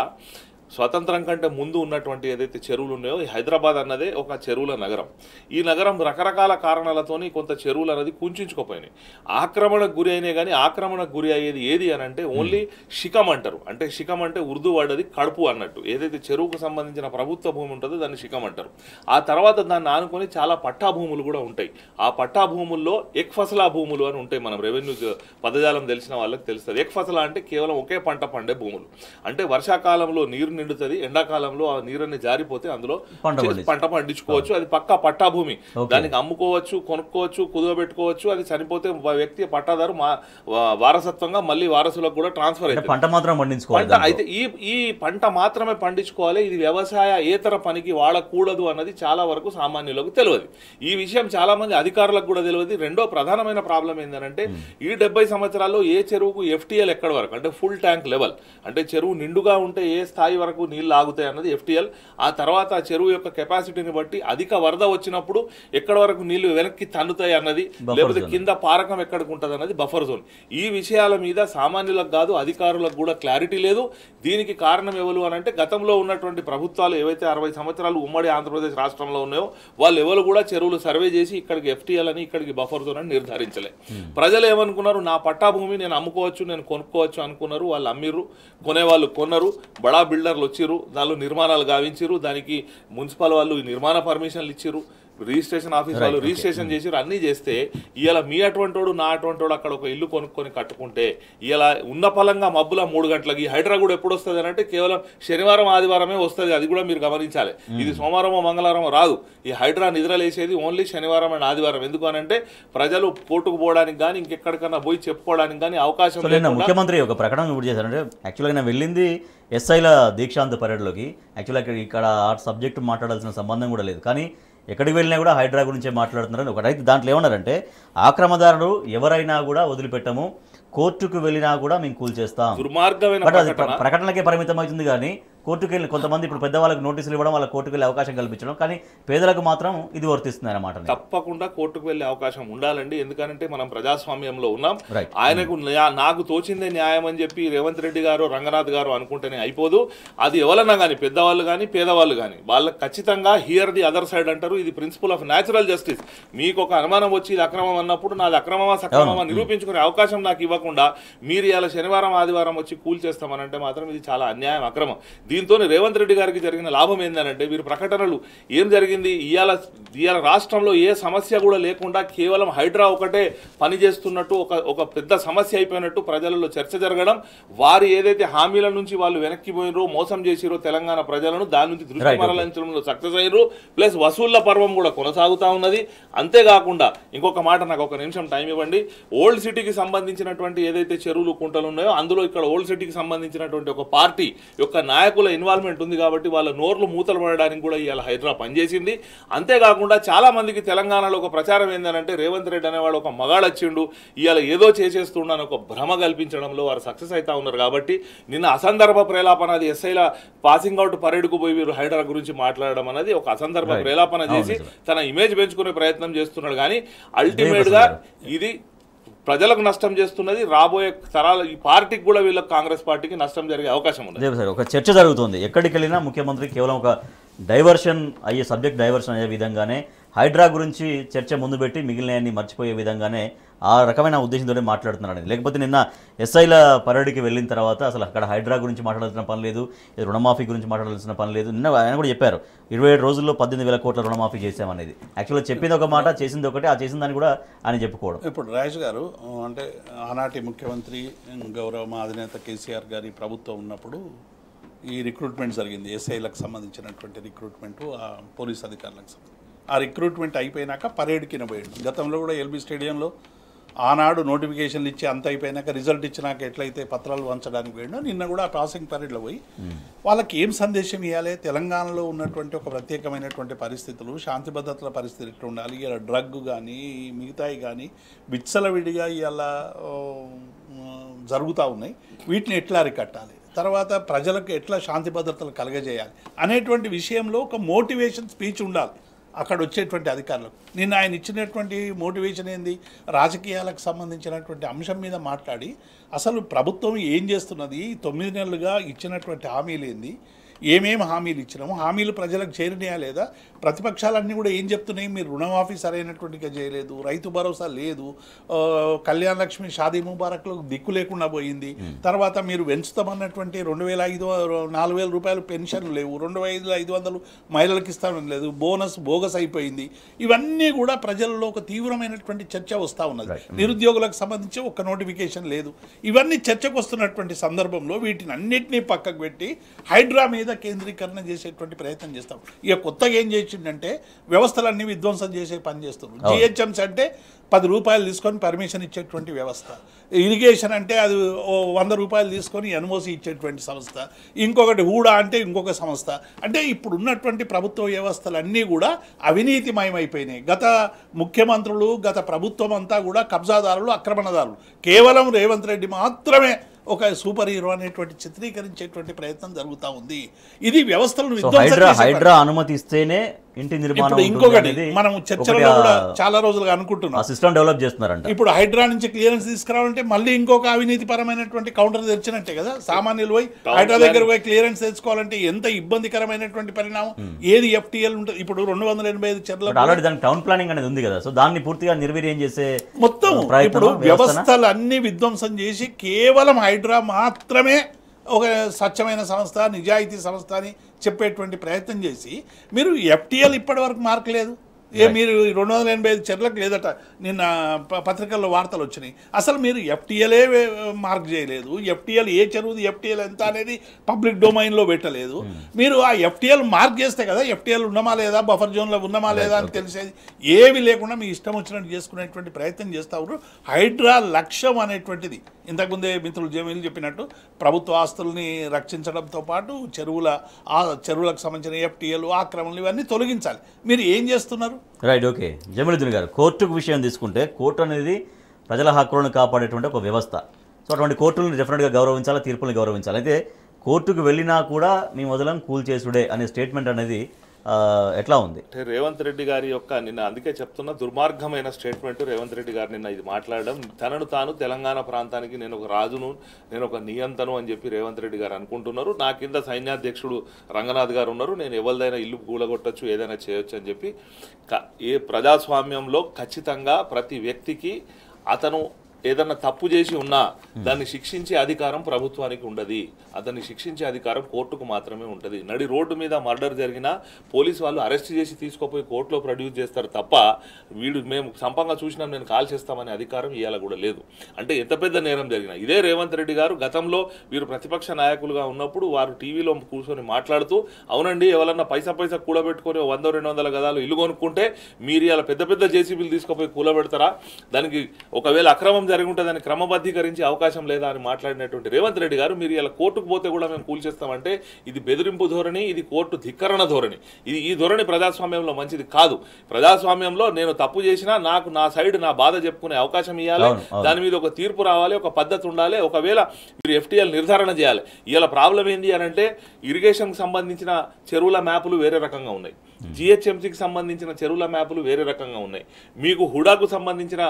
స్వతంత్రం కంటే ముందు ఉన్నటువంటి ఏదైతే చెరువులు ఉన్నాయో, ఈ హైదరాబాద్ అన్నదే ఒక చెరువుల నగరం. ఈ నగరం రకరకాల కారణాలతోని కొంత చెరువులు అనేది కుంచుకుపోయినాయి, ఆక్రమణకు గురి అయినాయి. కానీ ఆక్రమణకు గురి అయ్యేది ఏది అని అంటే ఓన్లీ శిఖం అంటారు. అంటే శిఖం అంటే ఉర్దూ వాడది కడుపు అన్నట్టు. ఏదైతే చెరువుకు సంబంధించిన ప్రభుత్వ భూమి ఉంటుందో దాన్ని శిఖం అంటారు. ఆ తర్వాత దాన్ని ఆనుకొని చాలా పట్టా భూములు కూడా ఉంటాయి. ఆ పట్టా భూముల్లో ఎక్ ఫసలా భూములు అని ఉంటాయి. మనం రెవెన్యూ పదజాలం తెలిసిన వాళ్ళకి తెలుస్తుంది. ఎక్ ఫసలా అంటే కేవలం ఒకే పంట పండే భూములు. అంటే వర్షాకాలంలో నీరు నిండుతుంది, ఎండాకాలంలో ఆ నీరుని జారిపోతే అందులో పంట పండించుకోవచ్చు. అది పక్కా పట్టా భూమి, దానికి అమ్ముకోవచ్చు, కొనుక్కోవచ్చు, కుదవబెట్టుకోవచ్చు. అది చనిపోతే వ్యక్తి పట్టాదారు వారసత్వంగా మళ్ళీ వారసులకు కూడా ట్రాన్స్ఫర్ అవుతుంది. పంట మాత్రం పండించుకోవాలి. అయితే ఈ పంట మాత్రమే పండించుకోవాలి, ఇది వ్యవసాయ ఏతర పనికి వాడకూడదు అన్నది చాలా వరకు సామాన్యులకు తెలియదు. ఈ విషయం చాలా మంది అధికారులకు కూడా తెలియదు. రెండో ప్రధానమైన ప్రాబ్లం ఏంటంటే, ఈ 70 సంవత్సరాల్లో ఏ చెరువుకు FTL ఎక్కడి వరకు అంటే ఫుల్ ట్యాంక్ లెవెల్, అంటే చెరువు నిండుగా ఉంటే ఏ స్థాయి వరకు నీళ్లు ఆగుతాయి అన్నది FTL. ఆ తర్వాత ఆ చెరువు యొక్క కెపాసిటీని బట్టి అధిక వరద వచ్చినప్పుడు ఎక్కడి వరకు నీళ్లు వెనక్కి తన్నుతాయి అన్నది, లేకపోతే కింద పారకం ఎక్కడికి ఉంటుంది అన్నది బఫర్ జోన్. ఈ విషయాల మీద సామాన్యులకు కాదు అధికారులకు కూడా క్లారిటీ లేదు. దీనికి కారణం ఎవరు అని అంటే, గతంలో ఉన్నటువంటి ప్రభుత్వాలు ఏవైతే 60 సంవత్సరాలు ఉమ్మడి ఆంధ్రప్రదేశ్ రాష్ట్రంలో ఉన్నాయో వాళ్ళు ఎవరు కూడా చెరువులు సర్వే చేసి ఇక్కడికి FTL అని ఇక్కడికి బఫర్ జోన్ అని నిర్ధారించలే. ప్రజలు ఏమనుకున్నారు, నా పట్టా భూమి నేను అమ్ముకోవచ్చు, నేను కొనుక్కోవచ్చు అనుకున్నారు. వాళ్ళు అమ్మిర్రు, కొనేవాళ్ళు కొన్నారు, బడా బిల్డర్లు వచ్చిర్రు, దానిలో నిర్మాణాలు గావించారు, దానికి మున్సిపల్ వాళ్ళు నిర్మాణ పర్మిషన్లు ఇచ్చిర్రు. రిజిస్ట్రేషన్ ఆఫీస్ వాళ్ళు రిజిస్ట్రేషన్ చేసి అన్నీ చేస్తే ఇవాళ మీ అటువంటి వాడు నా అటువంటి వాడు అక్కడ ఒక ఇల్లు కొనుక్కొని కట్టుకుంటే ఇలా ఉన్న పలంగా మబ్బుల 3 గంటలకి హైడ్రా కూడా ఎప్పుడు వస్తుంది అని అంటే కేవలం శనివారం ఆదివారమే వస్తుంది. అది కూడా మీరు గమనించాలి. ఇది సోమవారమో మంగళవారమో రాదు. ఈ హైడ్రా నిద్రలేసేది ఓన్లీ శనివారం అండ్ ఆదివారం. ఎందుకు అని అంటే ప్రజలు కోర్టుకు పోవడానికి కానీ ఇంకెక్కడికన్నా పోయి చెప్పుకోవడానికి కానీ అవకాశం లేదు. ముఖ్యమంత్రి ఒక ప్రకటన కూడా చేశారంటే యాక్చువల్గా నేను వెళ్ళింది ఎస్ఐల దీక్షాంత పరేడ్లోకి. యాక్చువల్గా ఇక్కడ ఆ సబ్జెక్టు మాట్లాడాల్సిన సంబంధం కూడా లేదు, కానీ ఎక్కడికి వెళ్ళినా కూడా హైడ్రా గురించే మాట్లాడుతున్నారని ఒకటైతే దాంట్లో ఏమన్నారంటే ఆక్రమణదారులు ఎవరైనా కూడా వదిలిపెట్టము, కోర్టుకు వెళ్ళినా కూడా మేము కూల్చేస్తాం. ప్రకటనకే పరిమితం అవుతుంది కానీ కోర్టుకు వెళ్ళి కొంతమంది ఇప్పుడు పెద్దవాళ్ళకి నోటీసులు ఇవ్వడం, వాళ్ళ కోర్టుకు వెళ్ళే అవకాశం కల్పించడం, కానీ పేదలకు మాత్రం ఇది వర్తిస్తుంది అన్నమాట. తప్పకుండా కోర్టుకు వెళ్ళే అవకాశం ఉండాలండి. ఎందుకంటే మనం ప్రజాస్వామ్యంలో ఉన్నాం. ఆయనకు నాకు తోచిందే న్యాయం అని చెప్పి రేవంత్ రెడ్డి గారు రంగనాథ్ గారు అనుకుంటేనే అయిపోదు. అది ఎవరన్నా కానీ పెద్దవాళ్ళు కానీ పేదవాళ్ళు కానీ వాళ్ళకి ఖచ్చితంగా హియర్ ది అదర్ సైడ్ అంటారు. ఇది ప్రిన్సిపల్ ఆఫ్ న్యాచురల్ జస్టిస్. మీకు ఒక అనుమానం వచ్చి ఇది అక్రమం అన్నప్పుడు నాది అక్రమమా సక్రమమా నిరూపించుకునే అవకాశం నాకు ఇవ్వకుండా మీరు ఇలా శనివారం ఆదివారం వచ్చి కూల్చేస్తామనంటే మాత్రం ఇది చాలా అన్యాయం, అక్రమం. దీంతో రేవంత్ రెడ్డి గారికి జరిగిన లాభం ఏంటంటే వీరు ప్రకటనలు ఏం జరిగింది, ఇవాళ రాష్ట్రంలో ఏ సమస్య కూడా లేకుండా కేవలం హైడ్రా ఒకటే పనిచేస్తున్నట్టు ఒక పెద్ద సమస్య అయిపోయినట్టు ప్రజలలో చర్చ జరగడం, వారు ఏదైతే హామీల నుంచి వాళ్ళు వెనక్కిపోయినరో మోసం చేసిరో తెలంగాణ ప్రజలను దాని నుంచి దృష్టి మరలించడంలో సక్సెస్ అయ్యారు. ప్లస్ వసూళ్ల పర్వం కూడా కొనసాగుతూ ఉన్నది. అంతేకాకుండా ఇంకొక మాట, నాకు ఒక నిమిషం టైం ఇవ్వండి. ఓల్డ్ సిటీకి సంబంధించినటువంటి ఏదైతే చెరువులు కుంటలు ఉన్నాయో అందులో ఇక్కడ ఓల్డ్ సిటీకి సంబంధించినటువంటి ఒక పార్టీ యొక్క నాయకుల ఇన్వాల్వ్మెంట్ ఉంది కాబట్టి వాళ్ళ నోర్లు మూతలు పడడానికి కూడా ఇవాళ హైడ్రా పనిచేసింది. అంతేకాకుండా చాలా మందికి తెలంగాణలో ఒక ప్రచారం ఏంటంటే రేవంత్ రెడ్డి అనేవాడు ఒక మగాడొచ్చిండు ఇవాళ ఏదో చేసేస్తుండని ఒక భ్రమ కల్పించడంలో వారు సక్సెస్ అవుతా ఉన్నారు. కాబట్టి నిన్న అసందర్భ ప్రేలాపన, అది ఎస్ఐల పాసింగ్ అవుట్ పరేడ్కు పోయి వీరు హైడ్రా గురించి మాట్లాడడం అనేది ఒక అసందర్భ ప్రేలాపన చేసి తన ఇమేజ్ పెంచుకునే ప్రయత్నం చేస్తున్నాడు. కానీ అల్టిమేట్ గా ఇది ప్రజలకు నష్టం చేస్తున్నది. రాబోయే తరాల ఈ పార్టీకి కూడా వీళ్ళకి కాంగ్రెస్ పార్టీకి నష్టం జరిగే అవకాశం ఉంది. ఒక చర్చ జరుగుతుంది ఎక్కడికి వెళ్ళినా ముఖ్యమంత్రి కేవలం ఒక డైవర్షన్ అయ్యే సబ్జెక్ట్ డైవర్షన్ అయ్యే విధంగానే హైడ్రా గురించి చర్చ ముందు పెట్టి మిగిలినవన్నీ మర్చిపోయే విధంగానే ఆ రకమైన ఉద్దేశంతోనే మాట్లాడుతున్నాడు. లేకపోతే నిన్న ఎస్ఐల పరేడ్కి వెళ్ళిన తర్వాత అసలు అక్కడ హైడ్రా గురించి మాట్లాడాల్సిన పని లేదు, రుణమాఫీ గురించి మాట్లాడాల్సిన పని లేదు. నిన్న ఆయన కూడా చెప్పారు 27 రోజుల్లో 18,000 కోట్ల రుణమాఫీ చేశామనేది. యాక్చువల్గా చెప్పింది ఒక మాట, చేసింది ఒకటి. ఆ చేసిన దాన్ని కూడా ఆయన చెప్పుకోవడం. ఇప్పుడు రాజేష్ గారు అంటే ఆనాటి ముఖ్యమంత్రి గౌరవ మా అధినేత కేసీఆర్ గారి ప్రభుత్వం ఉన్నప్పుడు ఈ రిక్రూట్మెంట్ జరిగింది. ఎస్ఐలకు సంబంధించినటువంటి రిక్రూట్మెంటు, పోలీస్ అధికారులకు సంబంధించి. ఆ రిక్రూట్మెంట్ అయిపోయినాక పరేడ్కి పోయాడు. గతంలో కూడా ఎల్బీ స్టేడియంలో ఆనాడు నోటిఫికేషన్లు ఇచ్చి అంత అయిపోయినాక రిజల్ట్ ఇచ్చినాక ఎట్లయితే పత్రాలు వంచడానికి పోయినో నిన్న కూడా పాసింగ్ పరేడ్లో పోయి వాళ్ళకి ఏం సందేశం ఇవ్వాలి, తెలంగాణలో ఉన్నటువంటి ఒక ప్రత్యేకమైనటువంటి పరిస్థితులు, శాంతి భద్రతల పరిస్థితి ఎట్లా ఉండాలి, ఇలా డ్రగ్ కానీ మిగతాయి కానీ విచ్చలవిడిగా ఇలా జరుగుతూ ఉన్నాయి, వీటిని ఎట్లా అరికట్టాలి, తర్వాత ప్రజలకు ఎట్లా శాంతి భద్రతలు కలగజేయాలి అనేటువంటి విషయంలో ఒక మోటివేషన్ స్పీచ్ ఉండాలి అక్కడ వచ్చేటువంటి అధికారులకు. నిన్న ఆయన ఇచ్చినటువంటి మోటివేషన్ ఏంది, రాజకీయాలకు సంబంధించినటువంటి అంశం మీద మాట్లాడి అసలు ప్రభుత్వం ఏం చేస్తున్నది, 9 నెలలుగా ఇచ్చినటువంటి హామీలు ఏంది, ఏమేమి హామీలు ఇచ్చినాము, హామీలు ప్రజలకు చేరినాయా లేదా, ప్రతిపక్షాలన్నీ కూడా ఏం చెప్తున్నాయి, మీరు రుణమాఫీ సరైనటువంటిగా చేయలేదు, రైతు భరోసా లేదు, కళ్యాణ లక్ష్మి షాదీ ముబారక్లకు దిక్కు లేకుండా పోయింది, తర్వాత మీరు పెంచుతామన్నటువంటి 2,500-4,000 రూపాయలు పెన్షన్లు లేవు, 2,500 మహిళలకు ఇస్తామని లేదు, బోనస్ బోగస్ అయిపోయింది. ఇవన్నీ కూడా ప్రజల్లో ఒక తీవ్రమైనటువంటి చర్చ వస్తూ ఉన్నది. నిరుద్యోగులకు సంబంధించి ఒక నోటిఫికేషన్ లేదు. ఇవన్నీ చర్చకు వస్తున్నటువంటి సందర్భంలో వీటిని అన్నింటినీ పక్కకు పెట్టి హైడ్రా మీద కేంద్రీకరణ చేసేటువంటి ప్రయత్నం చేస్తాం. ఇక కొత్తగా ఏం చేసిందంటే వ్యవస్థలన్నీ విధ్వంసం చేసే పని చేస్తున్నారు. జిహెచ్ఎంసీ అంటే 10 రూపాయలు తీసుకొని పర్మిషన్ ఇచ్చేటువంటి వ్యవస్థ, ఇరిగేషన్ అంటే అది 100 రూపాయలు తీసుకొని ఎన్ఓసి ఇచ్చేటువంటి సంస్థ, ఇంకొకటి హూడా అంటే ఇంకొక సంస్థ. అంటే ఇప్పుడు ఉన్నటువంటి ప్రభుత్వ వ్యవస్థలన్నీ కూడా అవినీతిమయమైపోయినాయి. గత ముఖ్యమంత్రులు, గత ప్రభుత్వం అంతా కూడా కబ్జాదారులు, ఆక్రమణదారులు. కేవలం రేవంత్ రెడ్డి మాత్రమే ఒక సూపర్ హీరో అనేటువంటి చిత్రీకరించేటువంటి ప్రయత్నం జరుగుతూ ఉంది. ఇది వ్యవస్థలను హైడ్రా అనుమతిస్తేనే ఇంటి నిర్మాణం. ఇంకొకటి మనం చర్చలో కూడా చాలా రోజులుగా అనుకుంటున్నాం, సిస్టమ్ డెవలప్ చేస్తున్నారంట. ఇప్పుడు హైడ్రా నుంచి క్లియరెన్స్ తీసుకురావాలంటే మళ్ళీ ఇంకొక అవినీతి పరమైనటువంటి కౌంటర్ తెచ్చినట్టే కదా. సామాన్యులు పోయి హైడ్రా దగ్గర పోయి క్లియరెన్స్ తెచ్చుకోవాలంటే ఎంత ఇబ్బందికరమైనటువంటి పరిణామం. ఏది FTL ఉంటుంది. ఇప్పుడు 285 చెర్ల ఆల్రెడీ దానికి టౌన్ ప్లానింగ్ అనేది ఉంది కదా, సో దాన్ని పూర్తిగా నిర్వీర్యం చేసే మొత్తం ఇప్పుడు వ్యవస్థలన్నీ విధ్వంసం చేసి కేవలం హైడ్రా మాత్రమే ఒక స్వచ్ఛమైన సంస్థ, నిజాయితీ సంస్థ అని చెప్పేటువంటి ప్రయత్నం చేసి మీరు FTL ఇప్పటి వరకు మార్క్ లేదు. మీరు 285 చెర్లకు లేదట నిన్న పత్రికల్లో వార్తలు వచ్చినాయి. అసలు మీరు ఎఫ్టీఎలే మార్క్ చేయలేదు, ఎఫ్టీఎల్ ఏ చెరువుది ఎఫ్టీఎల్ ఎంత అనేది పబ్లిక్ డొమైన్లో పెట్టలేదు. మీరు ఆ ఎఫ్టీఎల్ మార్క్ చేస్తే కదా ఎఫ్టీఎల్ ఉన్నామా లేదా, బఫర్ జోన్లో ఉన్నామా లేదా అని తెలిసేది. ఏవి లేకుండా మీ ఇష్టం వచ్చినట్టు చేసుకునేటువంటి ప్రయత్నం చేస్తూ ఉన్నారు. హైడ్రా లక్ష్యం అనేటువంటిది ఇంతకుముందే మిత్రులు జమీలు చెప్పినట్టు ప్రభుత్వ ఆస్తుల్ని రక్షించడంతో పాటు చెరువులకు సంబంధించిన ఎఫ్టీఎల్ ఆక్రమణలు ఇవన్నీ తొలగించాలి. మీరు ఏం చేస్తున్నారు? Right, okay. జమీలుద్దీన్ గారు, కోర్టుకు విషయం తీసుకుంటే కోర్టు అనేది ప్రజల హక్కులను కాపాడేటువంటి ఒక వ్యవస్థ. సో అటువంటి కోర్టులను డెఫినెట్గా గౌరవించాలి, తీర్పులను గౌరవించాలి. అయితే కోర్టుకు వెళ్ళినా కూడా మీ మొదలను కూల్ చేసుడే అనే స్టేట్మెంట్ అనేది ఎట్లా ఉంది? అంటే రేవంత్ రెడ్డి గారి యొక్క నిన్న అందుకే చెప్తున్న దుర్మార్గమైన స్టేట్మెంట్ రేవంత్ రెడ్డి గారు నిన్న ఇది మాట్లాడడం, తనను తాను తెలంగాణ ప్రాంతానికి నేను ఒక రాజును, నేను ఒక నియంతను అని చెప్పి రేవంత్ రెడ్డి గారు అనుకుంటున్నారు. నా కింద సైన్యాధ్యక్షుడు రంగనాథ్ గారు ఉన్నారు, నేను ఎవరిదైనా ఇల్లు కూలగొట్టచ్చు, ఏదైనా చేయొచ్చు అని చెప్పి. ఏ ప్రజాస్వామ్యంలో ఖచ్చితంగా ప్రతి వ్యక్తికి అతను ఏదన్నా తప్పు చేసి ఉన్నా దాన్ని శిక్షించే అధికారం ప్రభుత్వానికి ఉండదు. అతన్ని శిక్షించే అధికారం కోర్టుకు మాత్రమే ఉంటుంది. నడి రోడ్డు మీద మర్డర్ జరిగినా పోలీసు వాళ్ళు అరెస్ట్ చేసి తీసుకుపోయి కోర్టులో ప్రొడ్యూస్ చేస్తారు తప్ప మేము సంపంగా చూసినా నేను కాల్ చేస్తామనే అధికారం ఇవాళ కూడా లేదు. అంటే ఎంత పెద్ద నేరం జరిగినా ఇదే రేవంత్ రెడ్డి గారు గతంలో వీరు ప్రతిపక్ష నాయకులుగా ఉన్నప్పుడు వారు టీవీలో కూర్చొని మాట్లాడుతూ, అవునండి ఎవరన్నా పైసా కూడబెట్టుకొని 100-200 గదాలు ఇల్లు కొనుక్కుంటే మీరు ఇలా పెద్ద పెద్ద జేసీబీలు తీసుకుపోయి కూలబెడతారా, దానికి ఒకవేళ అక్రమం జరిగి ఉంటుందని క్రమబద్ధీకరించే అవకాశం లేదా అని మాట్లాడినటువంటి రేవంత్ రెడ్డి గారు మీరు ఇలా కోర్టుకు పోతే కూడా మేము కూల్చేస్తామంటే ఇది బెదిరింపు ధోరణి, ఇది కోర్టు ధిక్కరణ ధోరణి. ఈ ధోరణి ప్రజాస్వామ్యంలో మంచిది కాదు. ప్రజాస్వామ్యంలో నేను తప్పు చేసినా నాకు నా సైడ్ నా బాధ చెప్పుకునే అవకాశం ఇవ్వాలి, దాని మీద ఒక తీర్పు రావాలి, ఒక పద్ధతి ఉండాలి. ఒకవేళ మీరు ఎఫ్టీఎల్ నిర్ధారణ చేయాలి. ఇలా ప్రాబ్లం ఏంటి అని అంటే ఇరిగేషన్కి సంబంధించిన చెరువుల మ్యాపులు వేరే రకంగా ఉన్నాయి, జిహెచ్ఎంసీకి సంబంధించిన చెరువుల మ్యాపులు వేరే రకంగా ఉన్నాయి, మీకు హుడాకు సంబంధించిన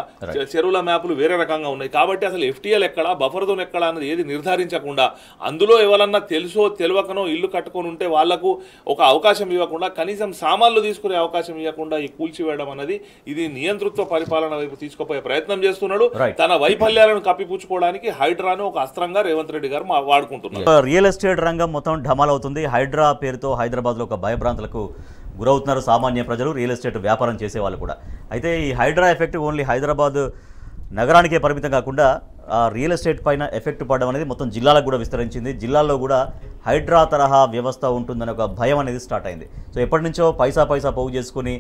చెరువుల మ్యాపులు వేరే రకంగా ఉన్నాయి. కాబట్టి అసలు ఎఫ్టీఎల్ ఎక్కడ, బఫర్ జోన్ ఎక్కడ అన్నది ఏది నిర్ధారించకుండా అందులో ఎవరన్నా తెలుసో తెలియకనో ఇల్లు కట్టుకొని ఉంటే వాళ్లకు ఒక అవకాశం ఇవ్వకుండా, కనీసం సామాన్లు తీసుకునే అవకాశం ఇవ్వకుండా ఈ కూల్చివేయడం అనేది ఇది నియంతృత్వ పరిపాలన వైపు తీసుకుపోయే ప్రయత్నం చేస్తున్నాడు. తన వైఫల్యాలను కప్పిపుచ్చుకోవడానికి హైడ్రాను ఒక అస్త్రంగా రేవంత్ రెడ్డి గారు వాడుకుంటున్నారు. రియల్ ఎస్టేట్ రంగం మొత్తం ఢమాల్ అవుతుంది. హైడ్రా పేరుతో హైదరాబాద్లో ఒక భయభ్రాంతులకు గురవుతున్నారు సామాన్య ప్రజలు, రియల్ ఎస్టేట్ వ్యాపారం చేసే వాళ్ళు కూడా. అయితే ఈ హైడ్రా ఎఫెక్ట్ ఓన్లీ హైదరాబాద్ నగరానికే పరిమితం కాకుండా రియల్ ఎస్టేట్ పైన ఎఫెక్ట్ పడడం అనేది మొత్తం జిల్లాలకు కూడా విస్తరించింది. జిల్లాల్లో కూడా హైడ్రా తరహా వ్యవస్థ ఉంటుందనే ఒక భయం అనేది స్టార్ట్ అయింది. సో ఎప్పటి నుంచో పైసా పోగు చేసుకుని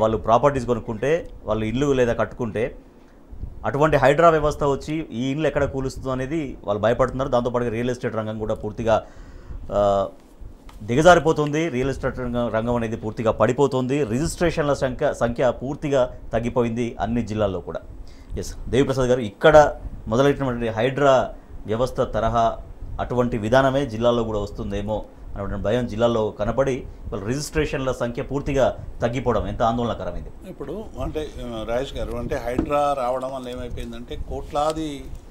వాళ్ళు ప్రాపర్టీస్ కొనుక్కుంటే, వాళ్ళు ఇల్లు లేదా కట్టుకుంటే అటువంటి హైడ్రా వ్యవస్థ వచ్చి ఈ ఇల్లు ఎక్కడ కూలుస్తుందో అనేది వాళ్ళు భయపడుతున్నారు. దాంతోపాటుగా రియల్ ఎస్టేట్ రంగం కూడా పూర్తిగా దిగజారిపోతుంది. రియల్ ఎస్టేట్ రంగం అనేది పూర్తిగా పడిపోతుంది. రిజిస్ట్రేషన్ల సంఖ్య పూర్తిగా తగ్గిపోయింది అన్ని జిల్లాల్లో కూడా. ఎస్ దేవిప్రసాద్ గారు, ఇక్కడ మొదలైనటువంటి హైడ్రా వ్యవస్థ తరహా అటువంటి విధానమే జిల్లాల్లో కూడా వస్తుందేమో అనేటువంటి భయం జిల్లాల్లో కనపడి వాళ్ళ రిజిస్ట్రేషన్ల సంఖ్య పూర్తిగా తగ్గిపోవడం ఎంత ఆందోళనకరమైంది. ఇప్పుడు అంటే రాజేష్ గారు, అంటే హైడ్రా రావడం వల్ల ఏమైపోయిందంటే కోట్లాది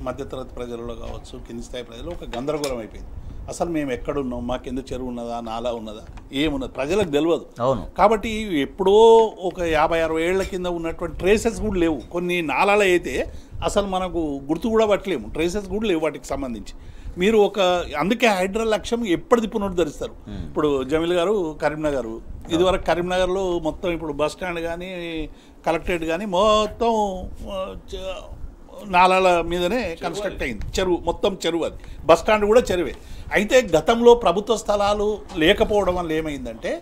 మధ్యతరగతి ప్రజలలో కావచ్చు, కింది స్థాయి ప్రజలు ఒక గందరగోళం అయిపోయింది. అసలు మేము ఎక్కడున్నాం, మాకెందు చెరువు ఉన్నదా, నాలా ఉన్నదా, ఏమున్నది ప్రజలకు తెలియదు. అవును. కాబట్టి ఎప్పుడో ఒక 50-60 ఏళ్ల కింద ఉన్నటువంటి ట్రేసెస్ కూడా లేవు. కొన్ని నాలాలు అయితే అసలు మనకు గుర్తు కూడా పట్టలేము, ట్రేసెస్ కూడా లేవు వాటికి సంబంధించి. మీరు అందుకే హైడ్రా లక్ష్యం ఎప్పటిది పునరుద్ధరిస్తారు. ఇప్పుడు జమీల్ గారు కరీంనగర్, ఇదివరకు కరీంనగర్లో మొత్తం ఇప్పుడు బస్ స్టాండ్ కానీ కలెక్టరేట్ కానీ మొత్తం నాలాల మీదనే కన్స్ట్రక్ట్ అయింది. చెరువు మొత్తం చెరువు, అది బస్ స్టాండ్ కూడా చెరువే. అయితే గతంలో ప్రభుత్వ స్థలాలు లేకపోవడం వల్ల ఏమైందంటే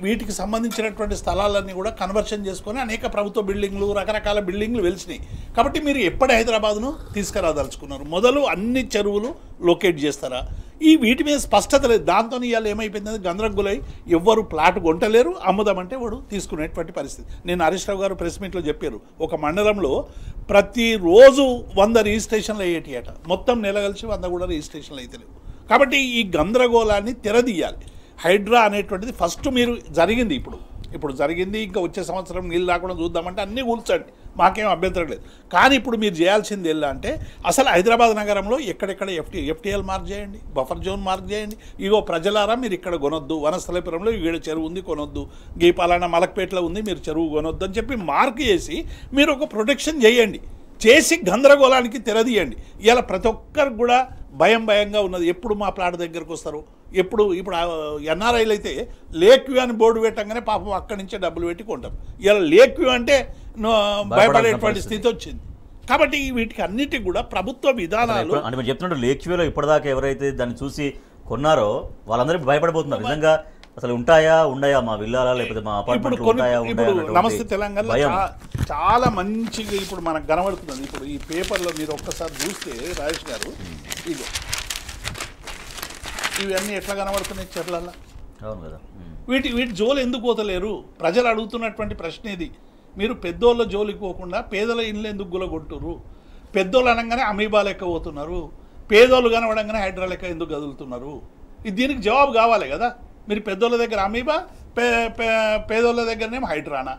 వీటికి సంబంధించినటువంటి స్థలాలన్నీ కూడా కన్వర్షన్ చేసుకొని అనేక ప్రభుత్వ బిల్డింగ్లు, రకరకాల బిల్డింగ్లు వెలిసినాయి. కాబట్టి మీరు ఎప్పటి హైదరాబాద్ను తీసుకురాదలుచుకున్నారు? మొదలు అన్ని చెరువులు లొకేట్ చేస్తారా? వీటి మీద స్పష్టత లేదు. దాంతో ఇవాళ ఏమైపోయింది, గందరగోళై ఎవ్వరు ప్లాట్ కొంటలేరు, అమ్ముదామంటే వాడు తీసుకునేటువంటి పరిస్థితి. నేను హరీష్ రావు గారు ప్రెస్ మీట్లో చెప్పారు, ఒక మండలంలో ప్రతిరోజు 100 రిజిస్ట్రేషన్లు అయ్యేటియట. మొత్తం నెల కలిసి 100 కూడా రిజిస్ట్రేషన్లు అయితే లేవు. కాబట్టి ఈ గందరగోళాన్ని తెరదీయాలి. హైడ్రా అనేటువంటిది ఫస్ట్ మీరు జరిగింది, ఇప్పుడు జరిగింది, ఇంకా వచ్చే సంవత్సరం నీళ్ళు రాకుండా చూద్దామంటే అన్నీ కూల్చండి, మాకేం అభ్యంతరం లేదు. కానీ ఇప్పుడు మీరు చేయాల్సింది ఎలా అంటే అసలు హైదరాబాద్ నగరంలో ఎక్కడెక్కడ ఎఫ్టీఎల్ మార్క్ చేయండి, బఫర్ జోన్ మార్క్ చేయండి. ఇగో ప్రజలారా మీరు ఇక్కడ కొనొద్దు, వనస్థలపురంలో ఈడ చెరువు ఉంది కొనొద్దు, గీపాలన్న మలక్పేటలో ఉంది మీరు చెరువు కొనొద్దు అని చెప్పి మార్క్ చేసి మీరు ఒక ప్రొటెక్షన్ చేయండి. చేసి గందరగోళానికి తెరదీయండి. ఇలా ప్రతి ఒక్కరికి కూడా భయంగా ఉన్నది, ఎప్పుడు మా ప్లాట్ దగ్గరకు వస్తారు, ఇప్పుడు ఎన్ఆర్ఐలు అయితే లేక్ వ్యూ అని బోర్డు పెట్టంగానే పాపం అక్కడి నుంచే డబ్బులు పెట్టి కొంటారు. ఇలా లేక్ వ్యూ అంటే భయపడేటువంటి స్థితి వచ్చింది. కాబట్టి వీటికి అన్నిటికి కూడా ప్రభుత్వ విధానాలు అంటే మీరు చెప్తున్నట్టు లేక్ వ్యూలో ఇప్పటిదాకా ఎవరైతే దాన్ని చూసి కొన్నారో వాళ్ళందరూ భయపడిపోతున్నారు. నిజంగా అసలు ఉండయా మా విల్లాలా లేకపోతే మా అపార్ట్మెంట్లు ఉంటాయా నమస్తే తెలంగాణలో చాలా మంచిగా ఇప్పుడు మనకు కనబడుతున్నది. ఇప్పుడు ఈ పేపర్లో మీరు ఒక్కసారి చూస్తే రాజేష్ గారు ఇగో ఇవన్నీ ఎట్లా కనబడుతున్నాయి చెట్లల్లో. అవును కదా. వీటి జోలు ఎందుకు పోతలేరు? ప్రజలు అడుగుతున్నటువంటి ప్రశ్న ఇది. మీరు పెద్దోళ్ళ జోలికి పోకుండా పేదల ఇళ్ళు ఎందుకు గులగొట్టురు? పెద్దోళ్ళు అనగానే అమీబా లెక్క పోతున్నారు, పేదోళ్ళు కనబడంగానే హైడ్రా లెక్క ఎందుకు కదులుతున్నారు? దీనికి జవాబు కావాలి కదా. మీరు పెద్దోళ్ళ దగ్గర అమీబా, పేదోళ్ళ దగ్గరనేమో హైడ్రానా?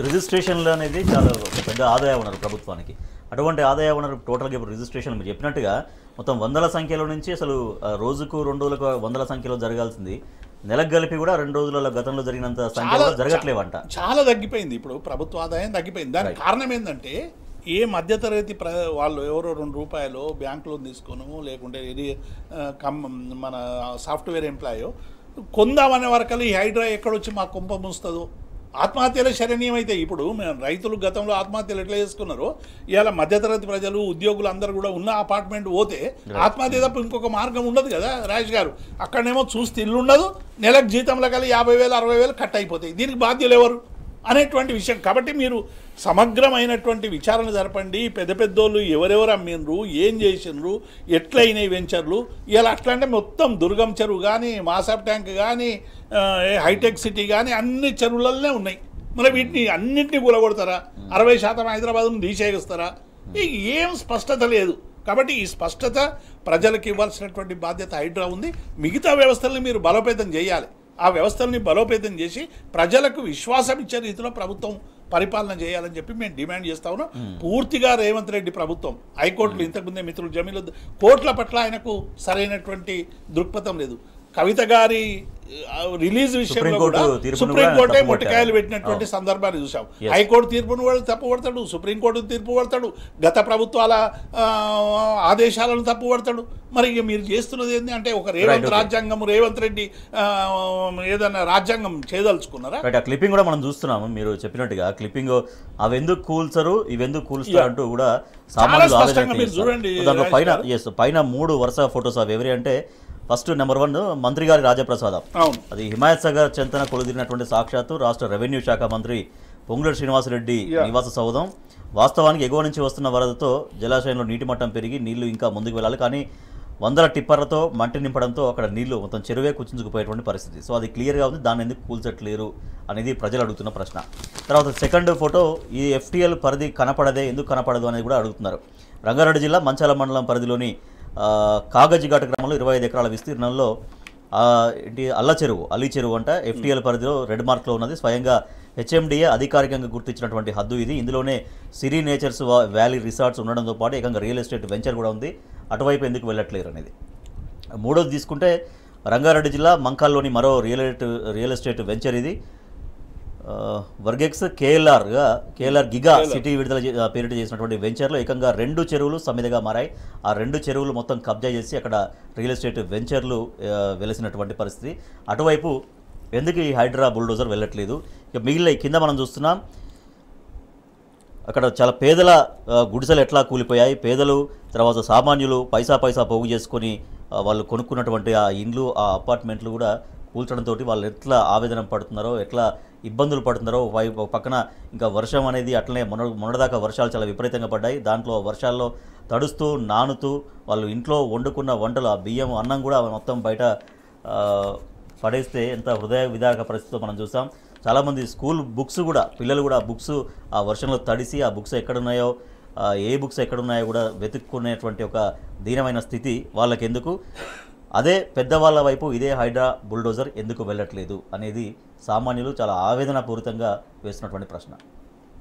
రిజిస్ట్రేషన్లు అనేది చాలా పెద్ద ఆదాయ వనరు ప్రభుత్వానికి. అటువంటి ఆదాయ వనరు టోటల్గా ఇప్పుడు రిజిస్ట్రేషన్ మీరు చెప్పినట్టుగా మొత్తం వందల సంఖ్యలో నుంచి అసలు రోజుకు 2 రోజులకు వందల సంఖ్యలో జరగాల్సింది నెలకు కలిపి కూడా 2 రోజులలో గతంలో జరిగినంత సంఖ్యలో జరగట్లేవంట. చాలా తగ్గిపోయింది. ఇప్పుడు ప్రభుత్వ ఆదాయం తగ్గిపోయింది. దానికి కారణం ఏంటంటే ఏ మధ్యతరగతి వాళ్ళు ఎవరో 2 రూపాయలు బ్యాంక్ లోన్ తీసుకోను లేకుంటే ఇది మన సాఫ్ట్వేర్ ఎంప్లాయో కొందామనే వరకలు ఈ హైడ్రా ఎక్కడొచ్చి మా కుంప ముంచుతుందో ఆత్మహత్యలే శరణీయం అయితే. ఇప్పుడు రైతులు గతంలో ఆత్మహత్యలు ఎట్లా చేసుకున్నారో ఇవాళ మధ్యతరగతి ప్రజలు ఉద్యోగులు అందరూ కూడా ఉన్న అపార్ట్మెంట్ పోతే ఆత్మహత్య తప్ప ఇంకొక మార్గం ఉండదు కదా రాజేష్ గారు. అక్కడనేమో చూస్తే ఇల్లు ఉండదు, నెలకు జీతంలో కలిగి 50,000 60,000 కట్ అయిపోతాయి. దీనికి బాధ్యులు ఎవరు అనేటువంటి విషయం. కాబట్టి మీరు సమగ్రమైనటువంటి విచారణ జరపండి. పెద్దోళ్ళు ఎవరెవరు అమ్మిండ్రు, ఏం చేసిండ్రు, ఎట్లయినాయి వెంచర్లు. ఇలా అట్లా అంటే మొత్తం దుర్గం చెరువు కానీ, మాసాబ్ ట్యాంక్ కానీ, హైటెక్ సిటీ కానీ అన్ని చెరువులనే ఉన్నాయి. మరి వీటిని అన్నింటినీ కూలగొడతారా? 60% హైదరాబాద్ను తీసేస్తారా? ఏం స్పష్టత లేదు. కాబట్టి ఈ స్పష్టత ప్రజలకు ఇవ్వాల్సినటువంటి బాధ్యత హైడ్రా ఉంది. మిగతా వ్యవస్థల్ని మీరు బలోపేతం చేయాలి. ఆ వ్యవస్థల్ని బలోపేతం చేసి ప్రజలకు విశ్వాసం ఇచ్చే రీతిలో ప్రభుత్వం పరిపాలన చేయాలని చెప్పి మేము డిమాండ్ చేస్తా ఉన్నాం. పూర్తిగా రేవంత్ రెడ్డి ప్రభుత్వం హైకోర్టులు ఇంతకుముందే మిత్రులు జమీలు కోర్టుల పట్ల ఆయనకు సరైనటువంటి దృక్పథం లేదు. కవిత గారి రిలీజ్ విషయంలో కూడా సుప్రీంకోర్టే మొట్టకాయలు పెట్టినటువంటి సందర్భాన్ని చూసాం. హైకోర్టు తీర్పును తప్పుపడతాడు, సుప్రీంకోర్టు తీర్పు పడతాడు, గత ప్రభుత్వాల ఆదేశాలను తప్పుపడతాడు. మరి ఇక మీరు చేస్తున్నది ఏంటి అంటే ఒక రేవంత్ రెడ్డి ఏదైనా రాజ్యాంగం చేయదలుచుకున్నారా? క్లిప్పింగ్ కూడా మనం చూస్తున్నాము. మీరు చెప్పినట్టుగా క్లిప్పింగ్ అవెందుకు కూల్చరు ఇవెందుకు కూల్స్తారు అంటూ కూడా సామాన్యులు చూడండి. పైన 3 వరుస ఫొటోస్ అవి ఎవరి అంటే ఫస్ట్ నెంబర్ 1 మంత్రి గారి రాజప్రసాదం. అది హిమాయత్ సాగర్ చెంతన కొలుదిరినటువంటి సాక్షాత్తు రాష్ట్ర రెవెన్యూ శాఖ మంత్రి పొంగులేటి శ్రీనివాసరెడ్డి నివాస సౌధం. వాస్తవానికి ఎగువ నుంచి వస్తున్న వరదతో జలాశయంలో నీటి మట్టం పెరిగి నీళ్లు ఇంకా ముందుకు వెళ్ళాలి, కానీ వందల టిప్పర్లతో మంటి నింపడంతో అక్కడ నీళ్లు మొత్తం చెరువే కుచించుకుపోయేటువంటి పరిస్థితి. సో అది క్లియర్గా ఉంది. దాన్ని ఎందుకు కూల్చట్లేరు అనేది ప్రజలు అడుగుతున్న ప్రశ్న. తర్వాత సెకండ్ ఫోటో ఈ FTL పరిధి కనపడదే, ఎందుకు కనపడదు అనేది కూడా అడుగుతున్నారు. రంగారెడ్డి జిల్లా మంచాల మండలం పరిధిలోని కాగజిఘాట్ గ్రామంలో 25 ఎకరాల విస్తీర్ణంలో అల్లి చెరువు అంట FTL పరిధిలో రెడ్ మార్క్లో ఉన్నది. స్వయంగా HMDA అధికారికంగా గుర్తించినటువంటి హద్దు ఇది. ఇందులోనే సిరీ నేచర్స్ వ్యాలీ రిసార్ట్స్ ఉండడంతో పాటు ఏకంగా రియల్ ఎస్టేట్ వెంచర్ కూడా ఉంది. అటువైపు ఎందుకు వెళ్ళట్లేరు అనేది. మూడోది తీసుకుంటే రంగారెడ్డి జిల్లా మంకాల్లోని మరో రియల్ ఎస్టేట్ వెంచర్ ఇది. వర్గెక్స్ కేఎల్ఆర్ గిగా సిటీ విడుదల పేరిట చేసినటువంటి వెంచర్లో ఏకంగా 2 చెరువులు సమిధిగా మారాయి. ఆ 2 చెరువులు మొత్తం కబ్జా చేసి అక్కడ రియల్ ఎస్టేట్ వెంచర్లు వెలిసినటువంటి పరిస్థితి. అటువైపు ఎందుకు ఈ హైడ్రా బుల్డోజర్ వెళ్ళట్లేదు? ఇక మిగిలిన కింద మనం చూస్తున్నాం అక్కడ చాలా పేదల గుడిసెలు ఎట్లా కూలిపోయాయి. పేదలు తర్వాత సామాన్యులు పైసా పోగు చేసుకొని వాళ్ళు కొనుక్కున్నటువంటి ఆ ఇండ్లు ఆ అపార్ట్మెంట్లు కూడా కూల్చడంతో వాళ్ళు ఎట్లా ఆవేదన పడుతున్నారో, ఎట్లా ఇబ్బందులు పడుతున్నారో. పక్కన ఇంకా వర్షం అనేది అట్లనే మొన్నటిదాకా వర్షాలు చాలా విపరీతంగా పడ్డాయి. దాంట్లో వర్షాల్లో తడుస్తూ నానుతూ వాళ్ళు ఇంట్లో వండుకున్న వంటలు ఆ బియ్యం అన్నం కూడా మొత్తం బయట పడేస్తే ఎంత హృదయ విదారక పరిస్థితితో మనం చూసాం. చాలామంది స్కూల్ బుక్స్ కూడా పిల్లలు కూడా బుక్స్ ఆ వర్షంలో తడిసి ఆ బుక్స్ ఎక్కడున్నాయో ఏ బుక్స్ ఎక్కడున్నాయో కూడా వెతుక్కునేటువంటి ఒక దీనమైన స్థితి వాళ్ళకి ఎందుకు. అదే పెద్దవాళ్ళ వైపు ఇదే హైడ్రా బుల్డోజర్ ఎందుకు వెళ్ళట్లేదు అనేది సామాన్యులు చాలా ఆవేదనపూరితంగా వేస్తున్నటువంటి ప్రశ్న.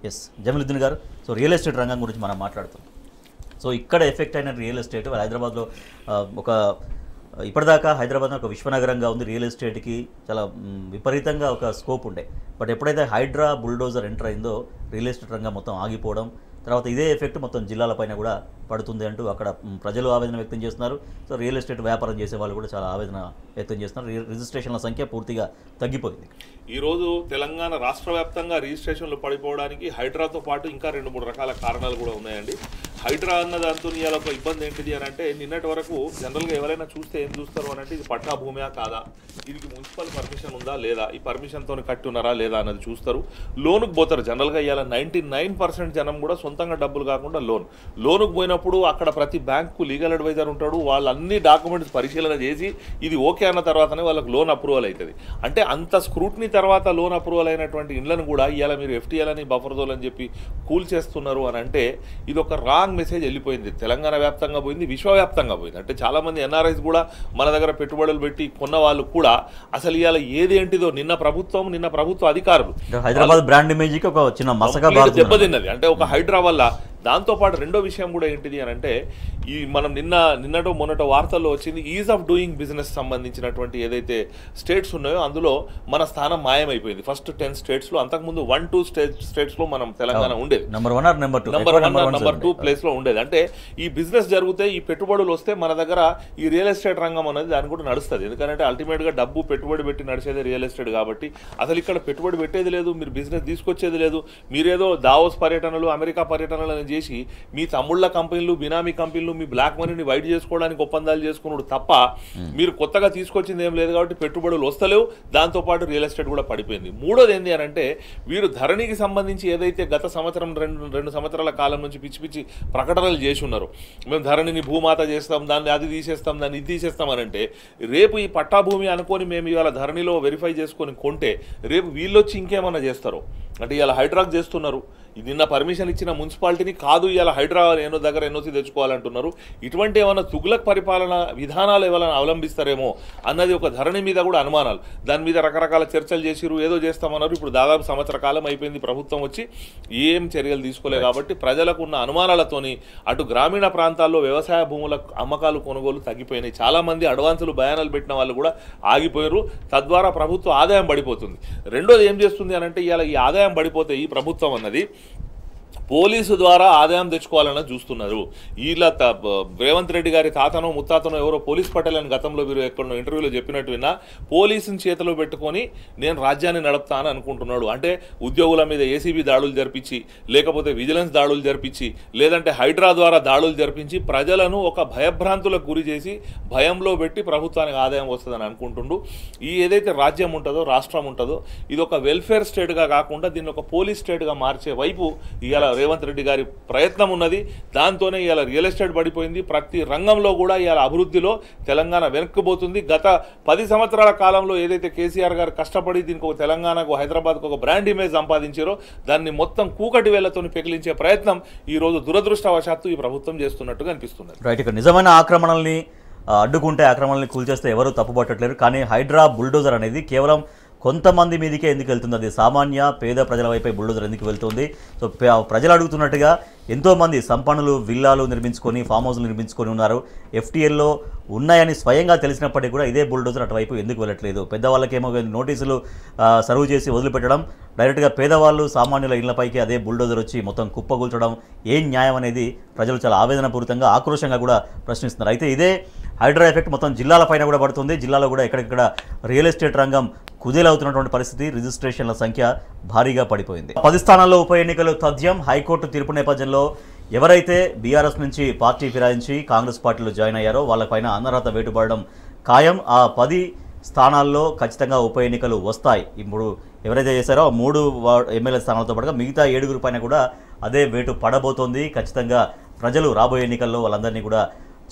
ఎస్ జమీలుద్దీన్ గారు, సో రియల్ ఎస్టేట్ రంగం గురించి మనం మాట్లాడుతున్నాం. సో ఇక్కడ ఎఫెక్ట్ అయిన రియల్ ఎస్టేట్ హైదరాబాద్లో ఇప్పటిదాకా హైదరాబాద్ ఒక విశ్వనగరంగా ఉంది. రియల్ ఎస్టేట్కి చాలా విపరీతంగా ఒక స్కోప్ ఉండే. బట్ ఎప్పుడైతే హైడ్రా బుల్డోజర్ ఎంటర్ అయిందో రియల్ ఎస్టేట్ రంగం మొత్తం ఆగిపోవడం, తర్వాత ఇదే ఎఫెక్ట్ మొత్తం జిల్లాలపైన కూడా పడుతుంది అంటూ అక్కడ ప్రజలు ఆవేదన వ్యక్తం చేస్తున్నారు. సో రియల్ ఎస్టేట్ వ్యాపారం చేసే వాళ్ళు కూడా చాలా ఆవేదన వ్యక్తం చేస్తున్నారు. రిజిస్ట్రేషన్ల సంఖ్య పూర్తిగా తగ్గిపోయింది. ఈరోజు తెలంగాణ రాష్ట్ర వ్యాప్తంగా రిజిస్ట్రేషన్లు పడిపోవడానికి హైడ్రాతో పాటు ఇంకా 2-3 రకాల కారణాలు కూడా ఉన్నాయండి. హైడ్రా అన్న దాంతో ఇవాళ ఒక ఇబ్బంది ఏంటిది అని అంటే, నిన్నటి వరకు జనరల్గా ఎవరైనా చూస్తే ఏం చూస్తారు అని అంటే, ఇది పట్టా భూమియా కాదా, దీనికి మున్సిపల్ పర్మిషన్ ఉందా లేదా, ఈ పర్మిషన్తో కట్టి ఉన్నారా లేదా అన్నది చూస్తారు. లోనుకు పోతారు. జనరల్గా ఇవాళ 99% జనం కూడా సొంతంగా డబ్బులు కాకుండా లోనుకు పోయినప్పుడు అక్కడ ప్రతి బ్యాంకు లీగల్ అడ్వైజర్ ఉంటాడు. వాళ్ళు అన్ని డాక్యుమెంట్స్ పరిశీలన చేసి ఇది ఓకే అన్న తర్వాతనే వాళ్ళకి లోన్ అప్రూవల్ అవుతుంది. అంటే అంత స్క్రూట్నీ తర్వాత లోన్ అప్రూవల్ అయినటువంటి ఇండ్లను కూడా ఇవాళ మీరు FTL అని బఫర్ జోన్ అని చెప్పి కూల్ చేస్తున్నారు అని అంటే, ఇది ఒక రాంగ్ మెసేజ్ వెళ్ళిపోయింది. తెలంగాణ వ్యాప్తంగా పోయింది, విశ్వవ్యాప్తంగా పోయింది. అంటే చాలామంది NRIs కూడా మన దగ్గర పెట్టుబడులు పెట్టి కొన్న వాళ్ళు కూడా అసలు ఇవాళ ఏది ఏంటిదో నిన్న ప్రభుత్వ అధికారులు హైదరాబాద్ బ్రాండ్ ఇమేజ్కి ఒక చిన్న మసక దెబ్బతిన్నది. అంటే ఒక హైడ్రా వల్ల. దాంతోపాటు రెండో విషయం కూడా ఏంటిది అని అంటే, ఈ మనం నిన్నటో మొన్నటో వార్తల్లో వచ్చింది, ఈజ్ ఆఫ్ డూయింగ్ బిజినెస్ సంబంధించినటువంటి ఏదైతే స్టేట్స్ ఉన్నాయో అందులో మన స్థానం మాయమైపోయింది. ఫస్ట్ 10 స్టేట్స్లో. అంతకుముందు 1-2 స్టేట్స్లో మనం తెలంగాణ ఉండేది. నెంబర్ 1 నెంబర్ 2 ప్లేస్లో ఉండేది. అంటే ఈ బిజినెస్ జరిగితే, ఈ పెట్టుబడులు వస్తే మన దగ్గర ఈ రియల్ ఎస్టేట్ రంగం అనేది దాని కూడా నడుస్తుంది. ఎందుకంటే అల్టిమేట్గా డబ్బు పెట్టుబడి పెట్టి నడిచేది రియల్ ఎస్టేట్ కాబట్టి అసలు ఇక్కడ పెట్టుబడి పెట్టేది లేదు, మీరు బిజినెస్ తీసుకొచ్చేది లేదు. మీరేదో దావోస్ పర్యటనలు, అమెరికా పర్యటనలు చేసి మీ తమ్ముళ్ళ కంపెనీలు, బినామీ కంపెనీలు, మీ బ్లాక్ మనీని వైడ్ చేసుకోవడానికి ఒప్పందాలు చేసుకున్నాడు తప్ప మీరు కొత్తగా తీసుకొచ్చింది ఏం లేదు. కాబట్టి పెట్టుబడులు వస్తలేవు, దాంతోపాటు రియల్ ఎస్టేట్ కూడా పడిపోయింది. మూడోది ఏంటి అని అంటే, వీరు ధరణికి సంబంధించి ఏదైతే గత సంవత్సరం 2 సంవత్సరాల కాలం నుంచి పిచ్చి ప్రకటనలు చేసి ఉన్నారు, మేము ధరణిని భూమాత చేస్తాం, దాన్ని అది తీసేస్తాం, దాన్ని ఇది తీసేస్తాం అని అంటే, రేపు ఈ పట్టా భూమి అనుకొని మేము ఇవాళ ధరణిలో వెరిఫై చేసుకొని కొంటే రేపు వీళ్ళొచ్చి ఇంకేమన్నా చేస్తారు. అంటే ఇవాళ హైడ్రాక్ చేస్తున్నారు, నిన్న పర్మిషన్ ఇచ్చిన మున్సిపాలిటీని కాదు ఇవాళ హైడ్రా దగ్గర NOC తెచ్చుకోవాలంటున్నారు. ఇటువంటి ఏమైనా తుగ్లక్ పరిపాలన విధానాలు ఏమైనా అవలంబిస్తారేమో అన్నది ఒక ధరణి మీద కూడా అనుమానాలు. దాని మీద రకరకాల చర్చలు చేసిరు, ఏదో చేస్తామన్నారు. ఇప్పుడు దాదాపు సంవత్సర కాలం అయిపోయింది ప్రభుత్వం వచ్చి, ఏం చర్యలు తీసుకోలేదు. కాబట్టి ప్రజలకు ఉన్న అనుమానాలతోని అటు గ్రామీణ ప్రాంతాల్లో వ్యవసాయ భూముల అమ్మకాలు కొనుగోలు తగ్గిపోయినాయి. చాలామంది అడ్వాన్సులు బయానాలు పెట్టిన వాళ్ళు కూడా ఆగిపోయారు. తద్వారా ప్రభుత్వ ఆదాయం పడిపోతుంది. రెండోది ఏం చేస్తుంది అని అంటే, ఇవాళ ఈ ఆదాయం పడిపోతే ఈ ప్రభుత్వం అన్నది పోలీసు ద్వారా ఆదాయం తెచ్చుకోవాలని చూస్తున్నారు. ఇలా రేవంత్ రెడ్డి గారి తాతనో ముత్తాతనో ఎవరో పోలీస్ పటేల్ అని గతంలో మీరు ఎక్కడో ఇంటర్వ్యూలో చెప్పినట్టు విన్నా, పోలీసుని చేతిలో పెట్టుకొని నేను రాజ్యాన్ని నడుపుతాను అనుకుంటున్నాడు. అంటే ఉద్యోగుల మీద ACB దాడులు జరిపించి, లేకపోతే విజిలెన్స్ దాడులు జరిపించి, లేదంటే హైడ్రా ద్వారా దాడులు జరిపించి ప్రజలను ఒక భయభ్రాంతులకు గురి చేసి భయంలో పెట్టి ప్రభుత్వానికి ఆదాయం వస్తుందని అనుకుంటుండు. ఈ ఏదైతే రాజ్యం ఉంటుందో, రాష్ట్రం ఉంటుందో, ఇది ఒక వెల్ఫేర్ స్టేట్గా కాకుండా దీన్ని ఒక పోలీస్ స్టేట్గా మార్చే వైపు ఇవాళ రేవంత్ రెడ్డి గారి ప్రయత్నం ఉన్నది. దాంతోనే ఇవాళ రియల్ ఎస్టేట్ పడిపోయింది. ప్రతి రంగంలో కూడా ఇవాళ అభివృద్ధిలో తెలంగాణ వెనక్కిపోతుంది. గత 10 సంవత్సరాల కాలంలో ఏదైతే కేసీఆర్ గారు కష్టపడి దీనికి ఒక తెలంగాణకు, హైదరాబాద్కు ఒక బ్రాండ్ ఇమేజ్ సంపాదించారో దాన్ని మొత్తం కూకటి వేళ్లతో పెకిలించే ప్రయత్నం ఈరోజు దురదృష్టవశాత్తు ఈ ప్రభుత్వం చేస్తున్నట్టుగా అనిపిస్తున్నది. రైట్. ఇక నిజమైన ఆక్రమణల్ని అడ్డుకుంటే, ఆక్రమణల్ని కూల్చేస్తే ఎవరు తప్పుపట్టట్లేరు. కానీ హైడ్రా బుల్డోజర్ అనేది కేవలం కొంతమంది మీదకే ఎందుకు వెళ్తుంది? అది సామాన్య పేద ప్రజల వైపే బుల్డోజర్ ఎందుకు వెళ్తుంది? సో ప్రజలు అడుగుతున్నట్టుగా ఎంతోమంది సంపన్నులు విల్లాలు నిర్మించుకొని, ఫామ్ హౌస్లు నిర్మించుకొని ఉన్నారు. FTLలో ఉన్నాయని స్వయంగా తెలిసినప్పటికీ కూడా ఇదే బుల్డోజర్ అటువైపు ఎందుకు వెళ్ళట్లేదు? పెద్దవాళ్ళకేమో నోటీసులు సర్వ్ చేసి వదిలిపెట్టడం, డైరెక్ట్గా పేదవాళ్ళు సామాన్యుల ఇళ్లపైకి అదే బుల్డోజర్ వచ్చి మొత్తం కుప్పగూల్చడం ఏం న్యాయం అనేది ప్రజలు చాలా ఆవేదనపూరితంగా, ఆక్రోశంగా కూడా ప్రశ్నిస్తున్నారు. అయితే ఇదే హైడ్రా ఎఫెక్ట్ మొత్తం జిల్లాలపైన కూడా పడుతుంది. జిల్లాలో కూడా ఎక్కడెక్కడ రియల్ ఎస్టేట్ రంగం కుదేలవుతున్నటువంటి పరిస్థితి, రిజిస్ట్రేషన్ల సంఖ్య భారీగా పడిపోయింది. 10 స్థానాల్లో ఉప ఎన్నికలు తథ్యం. హైకోర్టు తీర్పు నేపథ్యంలో ఎవరైతే బీఆర్ఎస్ నుంచి పార్టీ ఫిరాయించి కాంగ్రెస్ పార్టీలో జాయిన్ అయ్యారో వాళ్ళపైన అనర్హత వేటుపడడం ఖాయం. ఆ 10 స్థానాల్లో ఖచ్చితంగా ఉప ఎన్నికలు వస్తాయి. ఇప్పుడు ఎవరైతే చేశారో 3 ఎమ్మెల్యే స్థానాలతో పాటుగా మిగతా 7 పైన కూడా అదే వేటు పడబోతోంది. ఖచ్చితంగా ప్రజలు రాబోయే ఎన్నికల్లో వాళ్ళందరినీ కూడా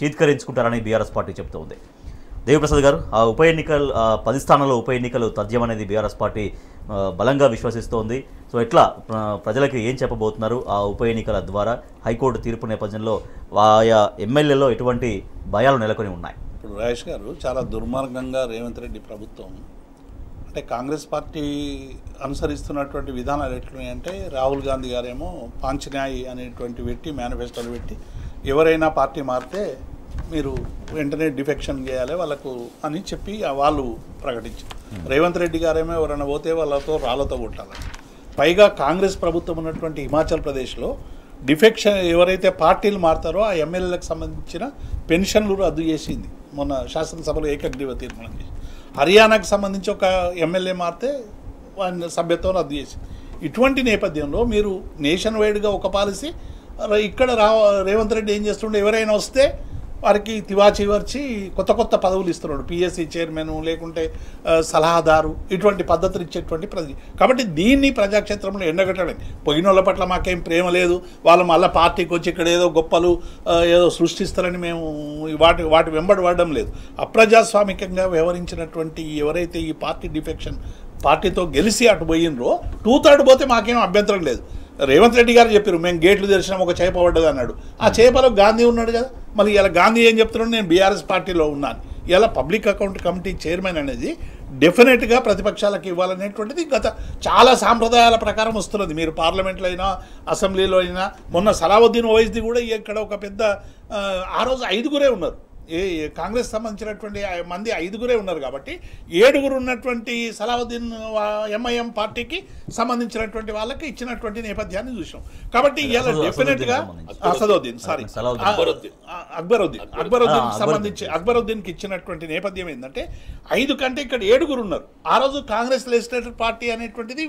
చీత్కరించుకుంటారని బీఆర్ఎస్ పార్టీ చెబుతోంది. దేవిప్రసాద్ గారు, ఆ ఉప ఎన్నికలు 10 స్థానాల్లో ఉప ఎన్నికలు తథ్యం అనేది బీఆర్ఎస్ పార్టీ బలంగా విశ్వసిస్తోంది. సో ఎట్లా ప్రజలకు ఏం చెప్పబోతున్నారు ఆ ఉప ఎన్నికల ద్వారా? హైకోర్టు తీర్పు నేపథ్యంలో ఆయా ఎమ్మెల్యేలో ఎటువంటి భయాలు నెలకొని ఉన్నాయి? ఇప్పుడు రాజేష్ గారు, చాలా దుర్మార్గంగా రేవంత్ రెడ్డి ప్రభుత్వం అంటే కాంగ్రెస్ పార్టీ అనుసరిస్తున్నటువంటి విధానాలు ఎట్లున్నాయంటే, రాహుల్ గాంధీ గారేమో పాంచన్యాయి అనేటువంటి పెట్టి మేనిఫెస్టోలు పెట్టి ఎవరైనా పార్టీ మారితే మీరు వెంటనే డిఫెక్షన్ చేయాలి వాళ్ళకు అని చెప్పి వాళ్ళు ప్రకటించారు. రేవంత్ రెడ్డి గారేమో ఎవరైనా పోతే వాళ్ళతో రాళ్లతో కొట్టాలని. పైగా కాంగ్రెస్ ప్రభుత్వం ఉన్నటువంటి హిమాచల్ ప్రదేశ్లో డిఫెక్షన్ ఎవరైతే పార్టీలు మారుతారో ఆ ఎమ్మెల్యేలకు సంబంధించిన పెన్షన్లు రద్దు చేసింది మొన్న శాసనసభలో ఏకగ్రీవ తీర్మానం చేసి. హర్యానాకు సంబంధించి ఒక ఎమ్మెల్యే మారితే వారి సభ్యత్వం రద్దు చేసింది. ఇటువంటి నేపథ్యంలో మీరు నేషన్ వైడ్గా ఒక పాలసీ, ఇక్కడ రేవంత్ రెడ్డి ఏం చేస్తుండే, ఎవరైనా వస్తే వారికి తివాచి వచ్చి కొత్త కొత్త పదవులు ఇస్తున్నాడు, పిఎస్సి చైర్మన్ లేకుంటే సలహాదారు, ఇటువంటి పద్ధతులు ఇచ్చేటువంటి కాబట్టి దీన్ని ప్రజాక్షేత్రంలో ఎండగట్టడం. పోయిన వాళ్ళ పట్ల మాకేం ప్రేమ లేదు, వాళ్ళు మళ్ళీ పార్టీకి వచ్చి ఇక్కడ ఏదో గొప్పలు ఏదో సృష్టిస్తారని మేము వాటి వెంబడి పడడం లేదు. అప్రజాస్వామికంగా వ్యవహరించినటువంటి ఎవరైతే ఈ పార్టీ డిఫెక్షన్ పార్టీతో గెలిచి అటు పోయినరో 2/3 పోతే మాకేం అభ్యంతరం లేదు. రేవంత్ రెడ్డి గారు చెప్పారు మేము గేట్లు తెరిచినాం ఒక చేప పడ్డది అన్నాడు. ఆ చేపలో గాంధీ ఉన్నాడు కదా, మళ్ళీ ఇలా గాంధీ ఏం చెప్తున్నాడు, నేను బీఆర్ఎస్ పార్టీలో ఉన్నాను. ఇలా పబ్లిక్ అకౌంట్ కమిటీ చైర్మన్ అనేది డెఫినెట్గా ప్రతిపక్షాలకు ఇవ్వాలనేటువంటిది గత చాలా సాంప్రదాయాల ప్రకారం వస్తున్నది. మీరు పార్లమెంట్లో అయినా అసెంబ్లీలో అయినా, మొన్న సలావుద్దీన్ ఓవైసీది కూడా ఇక్కడ ఒక పెద్ద ఆ రోజు 5గురే ఉన్నారు, కాంగ్రెస్ సంబంధించినటువంటి మంది 5గురే ఉన్నారు. కాబట్టి 7గురు ఉన్నటువంటి సలావుద్దీన్ ఎంఐఎం పార్టీకి సంబంధించినటువంటి వాళ్ళకి ఇచ్చినటువంటి నేపథ్యాన్ని చూసాం. కాబట్టి ఇలా డెఫినెట్గా అక్బరుద్దీన్ సంబంధించి అక్బరుద్దీన్కి ఇచ్చినటువంటి నేపథ్యం ఏంటంటే 5 కంటే ఇక్కడ 7గురు ఉన్నారు. ఆ రోజు కాంగ్రెస్ లెజిస్లేటివ్ పార్టీ అనేటువంటిది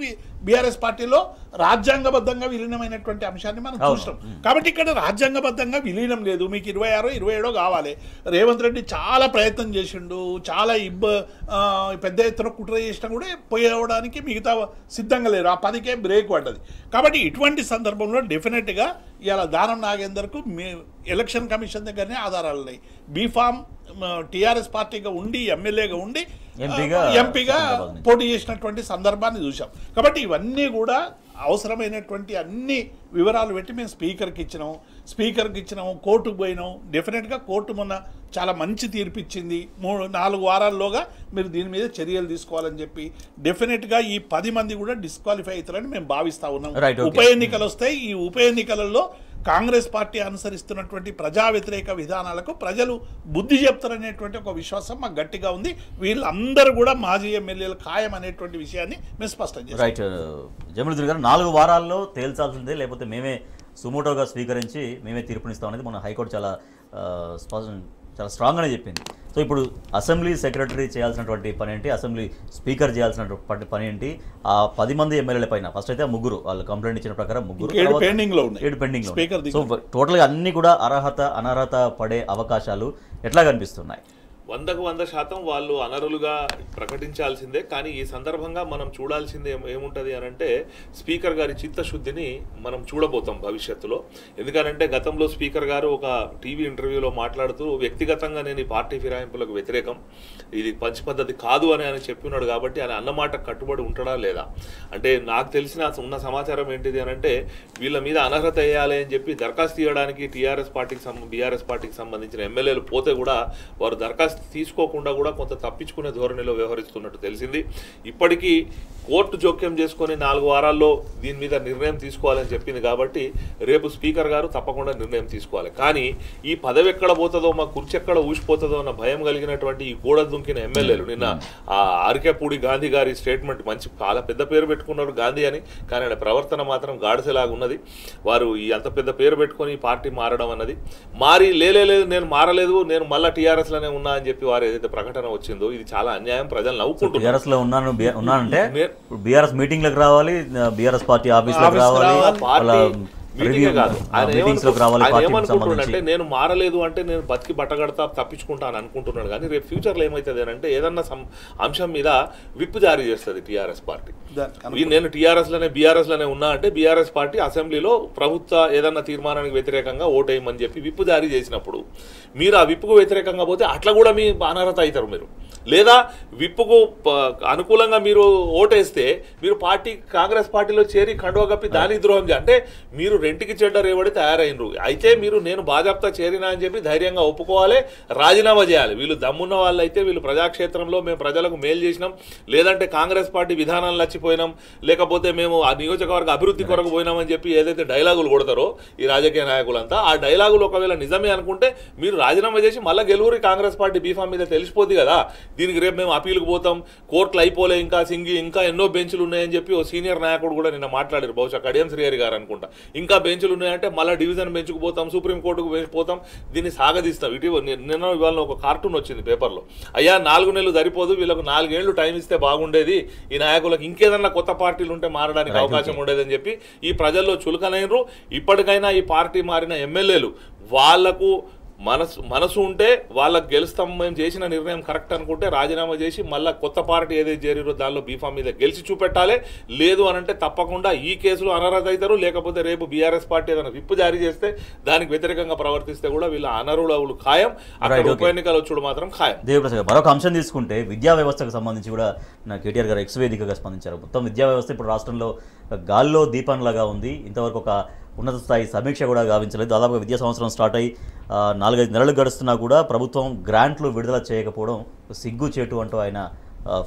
బీఆర్ఎస్ పార్టీలో రాజ్యాంగబద్ధంగా విలీనమైనటువంటి అంశాన్ని మనం చూసాం. కాబట్టి ఇక్కడ రాజ్యాంగబద్ధంగా విలీనం లేదు, మీకు 26 27 కావాలి. రేవంత్ రెడ్డి చాలా ప్రయత్నం చేసిండు, చాలా పెద్ద ఎత్తున కుట్ర చేసినా కూడా పోయడానికి మిగతా సిద్ధంగా లేరు. ఆ 10కే బ్రేక్ పడ్డది. కాబట్టి ఇటువంటి సందర్భంలో డెఫినెట్గా ఇలా దానం నాగేందర్కు ఎలక్షన్ కమిషన్ దగ్గరనే ఆధారాలు ఉన్నాయి. బీఫామ్ టీఆర్ఎస్ పార్టీగా ఉండి ఎమ్మెల్యేగా ఉండి ఎంపీగా పోటీ చేసినటువంటి సందర్భాన్ని చూసాం. కాబట్టి ఇవన్నీ కూడా అవసరమైనటువంటి అన్ని వివరాలు పెట్టి మేము స్పీకర్కి ఇచ్చినాము, కోర్టుకు పోయినాము. డెఫినెట్గా కోర్టు మొన్న చాలా మంచి తీర్పు ఇచ్చింది. 3-4 వారాల్లోగా మీరు దీని మీద చర్యలు తీసుకోవాలని చెప్పి డెఫినెట్గా ఈ 10 మంది కూడా డిస్క్వాలిఫై అవుతారని మేము భావిస్తా ఉన్నాం. ఉప ఎన్నికలు వస్తాయి. ఈ ఉప ఎన్నికలలో కాంగ్రెస్ పార్టీ అనుసరిస్తున్నటువంటి ప్రజా వ్యతిరేక విధానాలకు ప్రజలు బుద్ధి చెప్తారనేటువంటి ఒక విశ్వాసం మాకు గట్టిగా ఉంది. వీళ్ళందరూ కూడా మాజీ ఎమ్మెల్యేలు ఖాయం అనేటువంటి విషయాన్ని మేము స్పష్టం చేస్తాం. రైట్ జమీంద్ర గారు, 4 వారాల్లో తేల్చాల్సిందే, లేకపోతే మేమే సుమోటోగా స్వీకరించి మేమే తీర్పునిస్తాం అనేది మన హైకోర్టు చాలా స్ట్రాంగ్గానే చెప్పింది. సో ఇప్పుడు అసెంబ్లీ సెక్రటరీ చేయాల్సినటువంటి పని ఏంటి, అసెంబ్లీ స్పీకర్ చేయాల్సినటువంటి పని ఏంటి, ఆ 10 మంది ఎమ్మెల్యేల పైన ఫస్ట్ అయితే 3 వాళ్ళు కంప్లైంట్ ఇచ్చిన ప్రకారం 7 పెండింగ్లో. సో టోటల్గా అన్ని కూడా అర్హత అనర్హత పడే అవకాశాలు ఎట్లా కనిపిస్తున్నాయి? 100% వాళ్ళు అనర్హులుగా ప్రకటించాల్సిందే. కానీ ఈ సందర్భంగా మనం చూడాల్సింది ఏముంటుంది అని అంటే, స్పీకర్ గారి చిత్తశుద్ధిని మనం చూడబోతాం భవిష్యత్తులో. ఎందుకనంటే గతంలో స్పీకర్ గారు ఒక టీవీ ఇంటర్వ్యూలో మాట్లాడుతూ వ్యక్తిగతంగా నేను ఈ పార్టీ ఫిరాయింపులకు వ్యతిరేకం, ఇది మంచి పద్ధతి కాదు అని ఆయన చెప్పినాడు. కాబట్టి ఆయన అన్నమాట కట్టుబడి ఉంటాడా లేదా అంటే, నాకు తెలిసిన ఉన్న సమాచారం ఏంటిది అని అంటే, వీళ్ళ మీద అనర్హత వేయాలి అని చెప్పి దరఖాస్తు తీయడానికి బీఆర్ఎస్ పార్టీకి సంబంధించిన ఎమ్మెల్యేలు పోతే కూడా వారు దరఖాస్తు తీసుకోకుండా కూడా కొంత తప్పించుకునే ధోరణిలో వ్యవహరిస్తున్నట్టు తెలిసింది. ఇప్పటికీ కోర్టు జోక్యం చేసుకొని 4 వారాల్లో దీని మీద నిర్ణయం తీసుకోవాలని చెప్పింది. కాబట్టి రేపు స్పీకర్ గారు తప్పకుండా నిర్ణయం తీసుకోవాలి. కానీ ఈ పదవి ఎక్కడ పోతుందో, మా కుర్చీ ఎక్కడ ఊసిపోతుందో అన్న భయం కలిగినటువంటి ఈ గోడ దుంకిన ఎమ్మెల్యేలు నిన్న ఆ ఆర్కేపూడి గాంధీ గారి స్టేట్మెంట్ మంచి చాలా పెద్ద పేరు పెట్టుకున్నారు గాంధీ అని, కానీ ఆయన ప్రవర్తన మాత్రం గాడిసెలాగా ఉన్నది. వారు ఈ అంత పెద్ద పేరు పెట్టుకొని ఈ పార్టీ మారడం అన్నది లేదు నేను మారలేదు, నేను మళ్ళీ టీఆర్ఎస్లోనే ఉన్నా అని చెప్పి వారు ఏదైతే ప్రకటన వచ్చిందో ఇది చాలా అన్యాయం. ప్రజలు నవ్వుకుంటున్నారు. బీఆర్ఎస్ లో ఉన్నానంటే బీఆర్ఎస్ మీటింగ్లకు రావాలి, బీఆర్ఎస్ పార్టీ ఆఫీస్లకు రావాలి, ఏమనుకుంటున్నాడంటే నేను మారలేదు అంటే నేను బతికి బట్టగడతా తప్పించుకుంటాను అనుకుంటున్నాడు. కానీ రేపు ఫ్యూచర్లో ఏమవుతుంది అంటే ఏదన్నా అంశం మీద విప్ జారీ చేస్తుంది టీఆర్ఎస్ పార్టీ. నేను బీఆర్ఎస్లోనే ఉన్నా అంటే బీఆర్ఎస్ పార్టీ అసెంబ్లీలో ప్రభుత్వ ఏదన్నా తీర్మానానికి వ్యతిరేకంగా ఓటేయమని చెప్పి విప్ జారీ చేసినప్పుడు మీరు ఆ విప్పుకు వ్యతిరేకంగా పోతే అట్లా కూడా మీ అనర్హత అవుతారు మీరు. లేదా విప్పుకు అనుకూలంగా మీరు ఓటేస్తే మీరు కాంగ్రెస్ పార్టీలో చేరి కండువా కప్పి దానికి ద్రోహం అంటే మీరు రెంటికి చెడ్డ రేవడి తయారైనరు. అయితే మీరు నేను బాజాప్తా చేరినా అని చెప్పి ధైర్యంగా ఒప్పుకోవాలి, రాజీనామా చేయాలి. వీళ్ళు దమ్మున్న వాళ్ళు అయితే వీళ్ళు ప్రజాక్షేత్రంలో మేము ప్రజలకు మేలు చేసినాం, లేదంటే కాంగ్రెస్ పార్టీ విధానాలు నచ్చి పోయినాం, లేకపోతే మేము ఆ నియోజకవర్గ అభివృద్ధి కొరకు పోయినామని చెప్పి ఏదైతే డైలాగులు కొడతారో ఈ రాజకీయ నాయకులంతా, ఆ డైలాగులు ఒకవేళ నిజమే అనుకుంటే మీరు రాజీనామా చేసి మళ్ళీ గెలువురి కాంగ్రెస్ పార్టీ బీఫామ్ మీద తెలిసిపోద్ది కదా. దీనికి రేపు మేము అపీల్కి పోతాం, కోర్టులు అయిపోలే, ఇంకా ఎన్నో బెంచ్లు ఉన్నాయని చెప్పి ఓ సీనియర్ నాయకుడు కూడా నిన్న మాట్లాడారు, బహుశా కడియం శ్రీహరి గారు అనుకుంటా. ఇంకా బెంచ్లు ఉన్నాయంటే మళ్ళీ డివిజన్ బెంచ్కు పోతాం, సుప్రీంకోర్టుకు పోతాం, దీన్ని సాగదీస్తాం. నిన్న ఇవాళ ఒక కార్టూన్ వచ్చింది పేపర్లో, అయ్యా 4 నెలలు సరిపోదు, వీళ్ళకు 4 ఏళ్లు టైం ఇస్తే బాగుండేది, ఈ నాయకులకు ఇంకేదన్నా కొత్త పార్టీలు ఉంటే మారడానికి అవకాశం ఉండేదని చెప్పి ఈ ప్రజల్లో చులకనైనరు. ఇప్పటికైనా ఈ పార్టీ మారిన ఎమ్మెల్యేలు వాళ్లకు మనసు ఉంటే వాళ్ళకి గెలుస్తాం, మేము చేసిన నిర్ణయం కరెక్ట్ అనుకుంటే రాజీనామా చేసి మళ్ళీ కొత్త పార్టీ ఏదైతే చేరిరో దానిలో బీఫామ్ మీద గెలిచి చూపెట్టాలి. లేదు అనంటే తప్పకుండా ఈ కేసులో అనర్హత అవుతారు. లేకపోతే రేపు బీఆర్ఎస్ పార్టీ ఏదైనా విప్పు జారీ చేస్తే దానికి వ్యతిరేకంగా ప్రవర్తిస్తే కూడా వీళ్ళ అనర్హులు ఖాయం, అక్కడ ఉప ఎన్నికలు వచ్చుడు మాత్రం ఖాయం. దేవప్రసాద్, మరొక అంశం తీసుకుంటే విద్యా వ్యవస్థకు సంబంధించి కూడా కేటీఆర్ గారు ఎక్స్ వేదికగా స్పందించారు. మొత్తం విద్యా వ్యవస్థ ఇప్పుడు రాష్ట్రంలో గాల్లో దీపంలాగా ఉంది. ఇంతవరకు ఒక ఉన్నత స్థాయి సమీక్ష కూడా గావించలేదు. దాదాపుగా విద్యా సంవత్సరం స్టార్ట్ అయ్యి 4-5 నెలలు గడుస్తున్నా కూడా ప్రభుత్వం గ్రాంట్లు విడుదల చేయకపోవడం సిగ్గు చేటు అంటూ ఆయన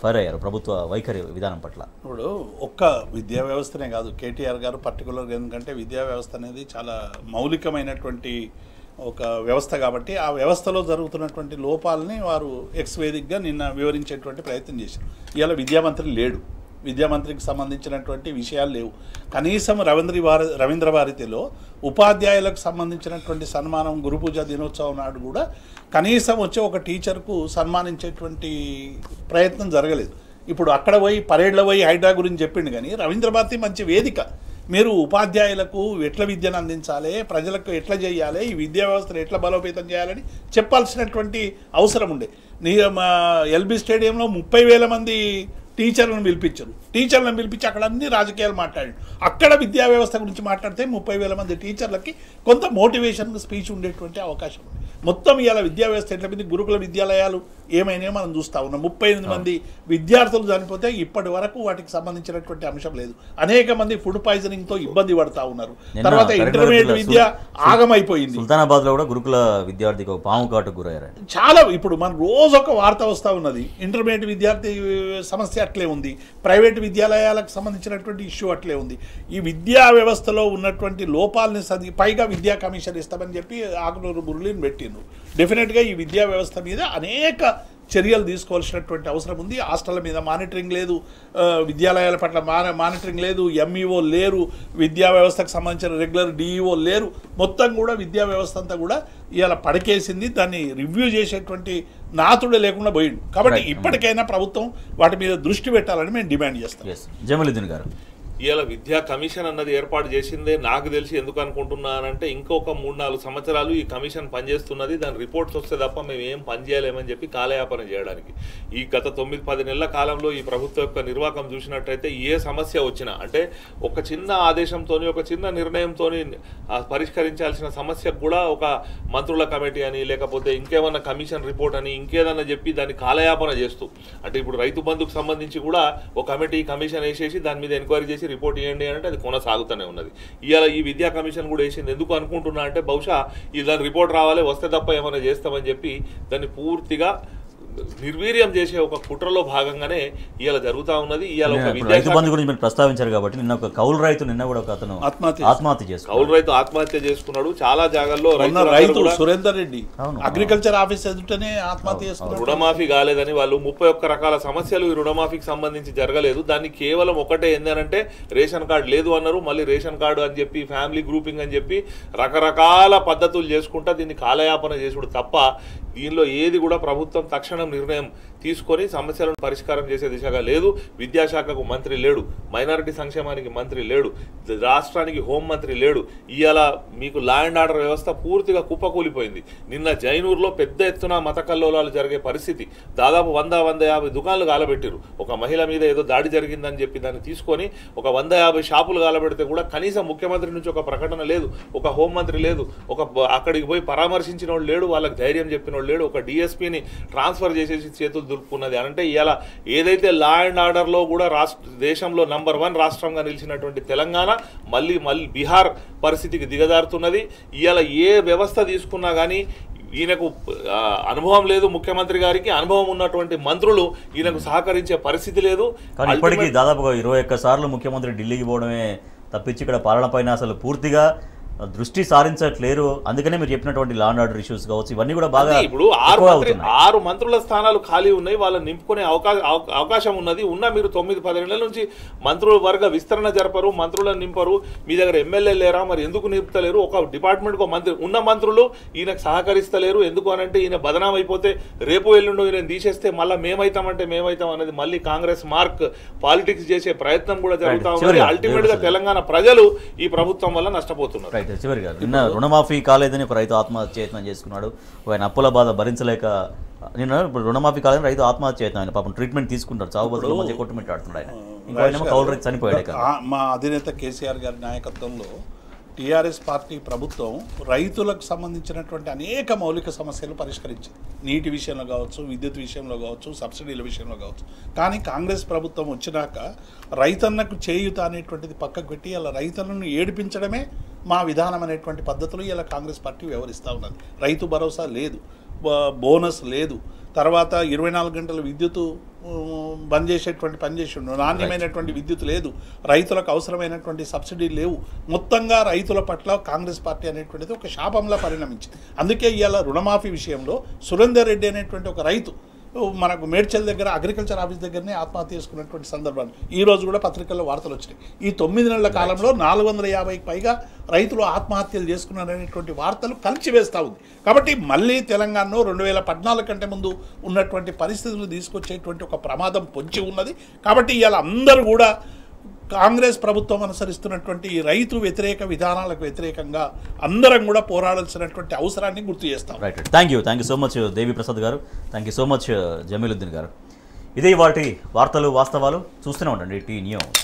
ఫైర్ అయ్యారు ప్రభుత్వ వైఖరి విధానం పట్ల. ఇప్పుడు ఒక్క విద్యా వ్యవస్థనే కాదు, కేటీఆర్ గారు పర్టికులర్గా, ఎందుకంటే విద్యా వ్యవస్థ అనేది చాలా మౌలికమైనటువంటి ఒక వ్యవస్థ కాబట్టి ఆ వ్యవస్థలో జరుగుతున్నటువంటి లోపాలని వారు ఎక్స్ వేదికగా నిన్న వివరించేటువంటి ప్రయత్నం చేశారు. ఇవాళ విద్యామంత్రి లేడు, విద్యామంత్రికి సంబంధించినటువంటి విషయాలు లేవు. కనీసం రవీంద్ర భారతిలో ఉపాధ్యాయులకు సంబంధించినటువంటి సన్మానం, గురుపూజ దినోత్సవం నాడు కూడా కనీసం వచ్చి ఒక టీచర్కు సన్మానించేటువంటి ప్రయత్నం జరగలేదు. ఇప్పుడు అక్కడ పోయి పరేడ్లో పోయి హైడ్రా గురించి చెప్పిండు, కానీ రవీంద్ర భారతి మంచి వేదిక. మీరు ఉపాధ్యాయులకు ఎట్లా విద్యను అందించాలి, ప్రజలకు ఎట్లా చేయాలి, ఈ విద్యా వ్యవస్థను ఎట్లా బలోపేతం చేయాలని చెప్పాల్సినటువంటి అవసరం ఉండే. ఎల్బీ స్టేడియంలో 30,000 మంది టీచర్లను పిలిపించి అక్కడ అన్ని రాజకీయాలు మాట్లాడాడు. అక్కడ విద్యా వ్యవస్థ గురించి మాట్లాడితే 30,000 మంది టీచర్లకి కొంత మోటివేషన్ స్పీచ్ ఉండేటువంటి అవకాశం ఉంది. మొత్తం ఇవాళ విద్యా వ్యవస్థ ఎట్లా పోయింది, గురుకుల విద్యాలయాలు ఏమైనా మనం చూస్తూ ఉన్నాం. 38 మంది విద్యార్థులు చనిపోతే ఇప్పటి వరకు వాటికి సంబంధించినటువంటి అంశం లేదు. అనేక మంది ఫుడ్ పాయిజనింగ్తో ఇబ్బంది పడతా ఉన్నారు. తర్వాత ఇంటర్మీడియట్ విద్య ఆగమైపోయింది. సుల్తానాబాద్లో కూడా గురుకుల విద్యార్థికి పాము కాటుకు గురయ్యారు. చాలా ఇప్పుడు మన రోజు ఒక వార్త వస్తూ ఉన్నది. ఇంటర్మీడియట్ విద్యార్థి సమస్య అట్లే ఉంది, ప్రైవేట్ విద్యాలయాలకు సంబంధించినటువంటి ఇష్యూ అట్లే ఉంది. ఈ విద్యా వ్యవస్థలో ఉన్నటువంటి లోపాలని పైగా విద్యా కమిషన్ ఇస్తామని చెప్పి ఆకునూరు మురళిని పెట్టిండ్రు. డెఫినెట్గా ఈ విద్యా వ్యవస్థ మీద అనేక చర్యలు తీసుకోవాల్సినటువంటి అవసరం ఉంది. హాస్టళ్ల మీద మానిటరింగ్ లేదు, విద్యాలయాల పట్ల మానిటరింగ్ లేదు, ఎంఈఓ లేరు, విద్యా వ్యవస్థకు సంబంధించిన రెగ్యులర్ డిఈఓ లేరు. మొత్తం కూడా విద్యా వ్యవస్థ అంతా కూడా ఇవాళ పడకేసింది. దాన్ని రివ్యూ చేసేటువంటి నాతుడే లేకుండా పోయిండు. కాబట్టి ఇప్పటికైనా ప్రభుత్వం వాటి మీద దృష్టి పెట్టాలని మేము డిమాండ్ చేస్తాం. జమలుద్దీన్ గారు, ఇవాళ విద్యా కమిషన్ అన్నది ఏర్పాటు చేసిందే నాకు తెలిసి ఎందుకు అనుకుంటున్నానంటే ఇంకొక 3-4 సంవత్సరాలు ఈ కమిషన్ పనిచేస్తున్నది, దాని రిపోర్ట్స్ వస్తే తప్ప మేము ఏం పని చేయలేమని చెప్పి కాలయాపన చేయడానికి. ఈ గత 9-10 నెలల కాలంలో ఈ ప్రభుత్వం యొక్క నిర్వాహకం చూసినట్టయితే ఏ సమస్య వచ్చినా అంటే ఒక చిన్న ఆదేశంతో ఒక చిన్న నిర్ణయంతో పరిష్కరించాల్సిన సమస్యకు కూడా ఒక మంత్రుల కమిటీ అని లేకపోతే ఇంకేమన్నా కమిషన్ రిపోర్ట్ అని ఇంకేదన్నా చెప్పి దాన్ని కాలయాపన చేస్తూ, అంటే ఇప్పుడు రైతు బంధుకు సంబంధించి కూడా ఒక కమిషన్ వేసేసి దాని మీద ఎంక్వైరీ చేసి రిపోర్ట్ ఇవ్వండి అంటే అది కొనసాగుతూనే ఉన్నది. ఇవాళ ఈ విద్యా కమిషన్ కూడా వేసింది ఎందుకు అనుకుంటున్నా అంటే బహుశా దాని రిపోర్ట్ రావాలి, వస్తే తప్ప ఏమైనా చేస్తామని చెప్పి దాన్ని పూర్తిగా నిర్వీర్యం చేసే ఒక కుట్రలో భాగంగానే ఇవాళ జరుగుతూ ఉన్నది. ఇవాళ రైతు బంధు గురించి మీరు ప్రస్తావించారు కాబట్టి నిన్న ఒక కౌలు రైతు నిన్న కూడా ఒక అతను ఆత్మహత్య చేసుకున్నాడు. కౌలు రైతు ఆత్మహత్య చేసుకున్నాడు. చాలా జాగాల్లో రైతు సురేందర్ రెడ్డి అగ్రికల్చర్ ఆఫీస్ ఎదుటనే ఆత్మహత్య చేసుకున్నాడు. రుణమాఫీ కాలేదని వాళ్ళు 31 రకాల సమస్యలు ఈ రుణమాఫీకి సంబంధించి జరగలేదు. దాన్ని కేవలం ఒకటే ఏంటంటే రేషన్ కార్డు లేదు అన్నారు, మళ్ళీ రేషన్ కార్డు అని చెప్పి ఫ్యామిలీ గ్రూపింగ్ అని చెప్పి రకరకాల పద్ధతులు చేసుకుంటా దీన్ని కాలయాపన చేసుడు తప్ప దీనిలో ఏది కూడా ప్రభుత్వం తక్షణం నిర్ణయం తీసుకొని సమస్యలను పరిష్కారం చేసే దిశగా లేదు. విద్యాశాఖకు మంత్రి లేడు, మైనారిటీ సంక్షేమానికి మంత్రి లేడు, రాష్ట్రానికి హోంమంత్రి లేడు. ఇవాళ మీకు లా అండ్ ఆర్డర్ వ్యవస్థ పూర్తిగా కుప్పకూలిపోయింది. నిన్న జైనూరులో పెద్ద ఎత్తున మత కల్లోలాలు జరిగే పరిస్థితి, దాదాపు 100-150 దుకాణాలు కాలబెట్టారు. ఒక మహిళ మీద ఏదో దాడి జరిగిందని చెప్పి దాన్ని తీసుకొని ఒక 150 షాపులు కాలబెడితే కూడా కనీసం ముఖ్యమంత్రి నుంచి ఒక ప్రకటన లేదు, ఒక హోంమంత్రి లేదు, ఒక అక్కడికి పోయి పరామర్శించిన వాడు లేడు, వాళ్ళకి ధైర్యం చెప్పిన వాడు లేడు, ఒక డిఎస్పీని ట్రాన్స్ఫర్ చేసేసి చేతులు దులుపుకున్నది. అంటే ఇవాళ ఏదైతే లా అండ్ ఆర్డర్లో కూడా దేశంలో నంబర్ 1 రాష్ట్రంగా నిలిచినటువంటి తెలంగాణ మళ్ళీ బీహార్ పరిస్థితికి దిగజారుతున్నది. ఇవాళ ఏ వ్యవస్థ తీసుకున్నా కానీ ఈయనకు అనుభవం లేదు, ముఖ్యమంత్రి గారికి అనుభవం ఉన్నటువంటి మంత్రులు ఈయనకు సహకరించే పరిస్థితి లేదు. కానీ ఇప్పటికీ దాదాపుగా 21 సార్లు ముఖ్యమంత్రి ఢిల్లీకి పోవడమే తప్పించి ఇక్కడ పాలన పైన అసలు పూర్తిగా దృష్టి సారించట్లేరు. అందుకనే మీరు చెప్పినటువంటి లా అండ్ ఆర్డర్ ఇష్యూస్ కావచ్చు, ఇవన్నీ కూడా బాగా ఇప్పుడు 6 మంత్రుల స్థానాలు ఖాళీ ఉన్నాయి, వాళ్ళని నింపుకునే అవకాశం ఉన్నది. మీరు 9-10 నెలల నుంచి మంత్రుల వర్గ విస్తరణ జరపరు, మంత్రులను నింపరు. మీ దగ్గర ఎమ్మెల్యే లేరా, మరి ఎందుకు నింపుతలేరు? ఒక డిపార్ట్మెంట్కి మంత్రి ఉన్న మంత్రులు ఈయనకు సహకరిస్తలేరు. ఎందుకు అనంటే ఈయన బదనాం అయిపోతే రేపు ఎల్లుండో ఈయన తీసేస్తే మళ్ళీ మేమైతాం అనేది మళ్ళీ కాంగ్రెస్ మార్క్ పాలిటిక్స్ చేసే ప్రయత్నం కూడా జరుగుతా ఉంది. అల్టిమేట్ గా తెలంగాణ ప్రజలు ఈ ప్రభుత్వం వల్ల నష్టపోతున్నారు. చివరిగా నిన్న రుణమాఫీ కాలేదని ఒక రైతు ఆత్మహత్య యత్నం చేసుకున్నాడు. ఆయన అప్పుల బాధ భరించలేక నిన్న రుణమాఫీ కాలేదని రైతు ఆత్మహత్య యత్నం, ఆయన పాపం ట్రీట్మెంట్ తీసుకుంటారు, చావు బతుల మధ్య కొట్టుమిట్టాడుతున్నాడు ఆయన. ఇంకో కౌలు రైతు చనిపోయాడు. మా అధినేత కేసీఆర్ గారి నాయకత్వంలో టీఆర్ఎస్ పార్టీ ప్రభుత్వం రైతులకు సంబంధించినటువంటి అనేక మౌలిక సమస్యలు పరిష్కరించింది. నీటి విషయంలో కావచ్చు, విద్యుత్ విషయంలో కావచ్చు, సబ్సిడీల విషయంలో కావచ్చు. కానీ కాంగ్రెస్ ప్రభుత్వం వచ్చినాక రైతన్నకు చేయూత అనేటువంటిది పక్కకు పెట్టి ఇలా రైతులను ఏడిపించడమే మా విధానం అనేటువంటి పద్ధతులు ఇలా కాంగ్రెస్ పార్టీ వ్యవహరిస్తూ ఉన్నది. రైతు భరోసా లేదు, బోనస్ లేదు, తర్వాత 24 గంటల విద్యుత్ బంద్ చేసేటువంటి పని చేసి నాణ్యమైనటువంటి విద్యుత్ లేదు, రైతులకు అవసరమైనటువంటి సబ్సిడీలు లేవు. మొత్తంగా రైతుల పట్ల కాంగ్రెస్ పార్టీ అనేటువంటిది ఒక శాపంలా పరిణమించింది. అందుకే ఇవాళ రుణమాఫీ విషయంలో సురేందర్ రెడ్డి అనేటువంటి ఒక రైతు మనకు మేడ్చల్ దగ్గర అగ్రికల్చర్ ఆఫీస్ దగ్గరనే ఆత్మహత్య చేసుకున్నటువంటి సందర్భాలు ఈ రోజు కూడా పత్రికల్లో వార్తలు వచ్చినాయి. ఈ 9 నెలల కాలంలో 450కి పైగా రైతులు ఆత్మహత్యలు చేసుకున్నారనేటువంటి వార్తలు కలిసివేస్తూ ఉంది. కాబట్టి మళ్ళీ తెలంగాణలో 2014 కంటే ముందు ఉన్నటువంటి పరిస్థితులు తీసుకొచ్చేటువంటి ఒక ప్రమాదం పొంచి ఉన్నది. కాబట్టి ఇవాళ అందరూ కూడా కాంగ్రెస్ ప్రభుత్వం అనుసరిస్తున్నటువంటి రైతు వ్యతిరేక విధానాలకు వ్యతిరేకంగా అందరం కూడా పోరాడాల్సినటువంటి అవసరాన్ని గుర్తు చేస్తాం. Right, thank you so much Devi Prasad garu, thank you so much Jamiluddin garu. ఇదే వాటి వార్తలు వాస్తవాలు చూస్తూనే ఉండండి టీ న్యూస్.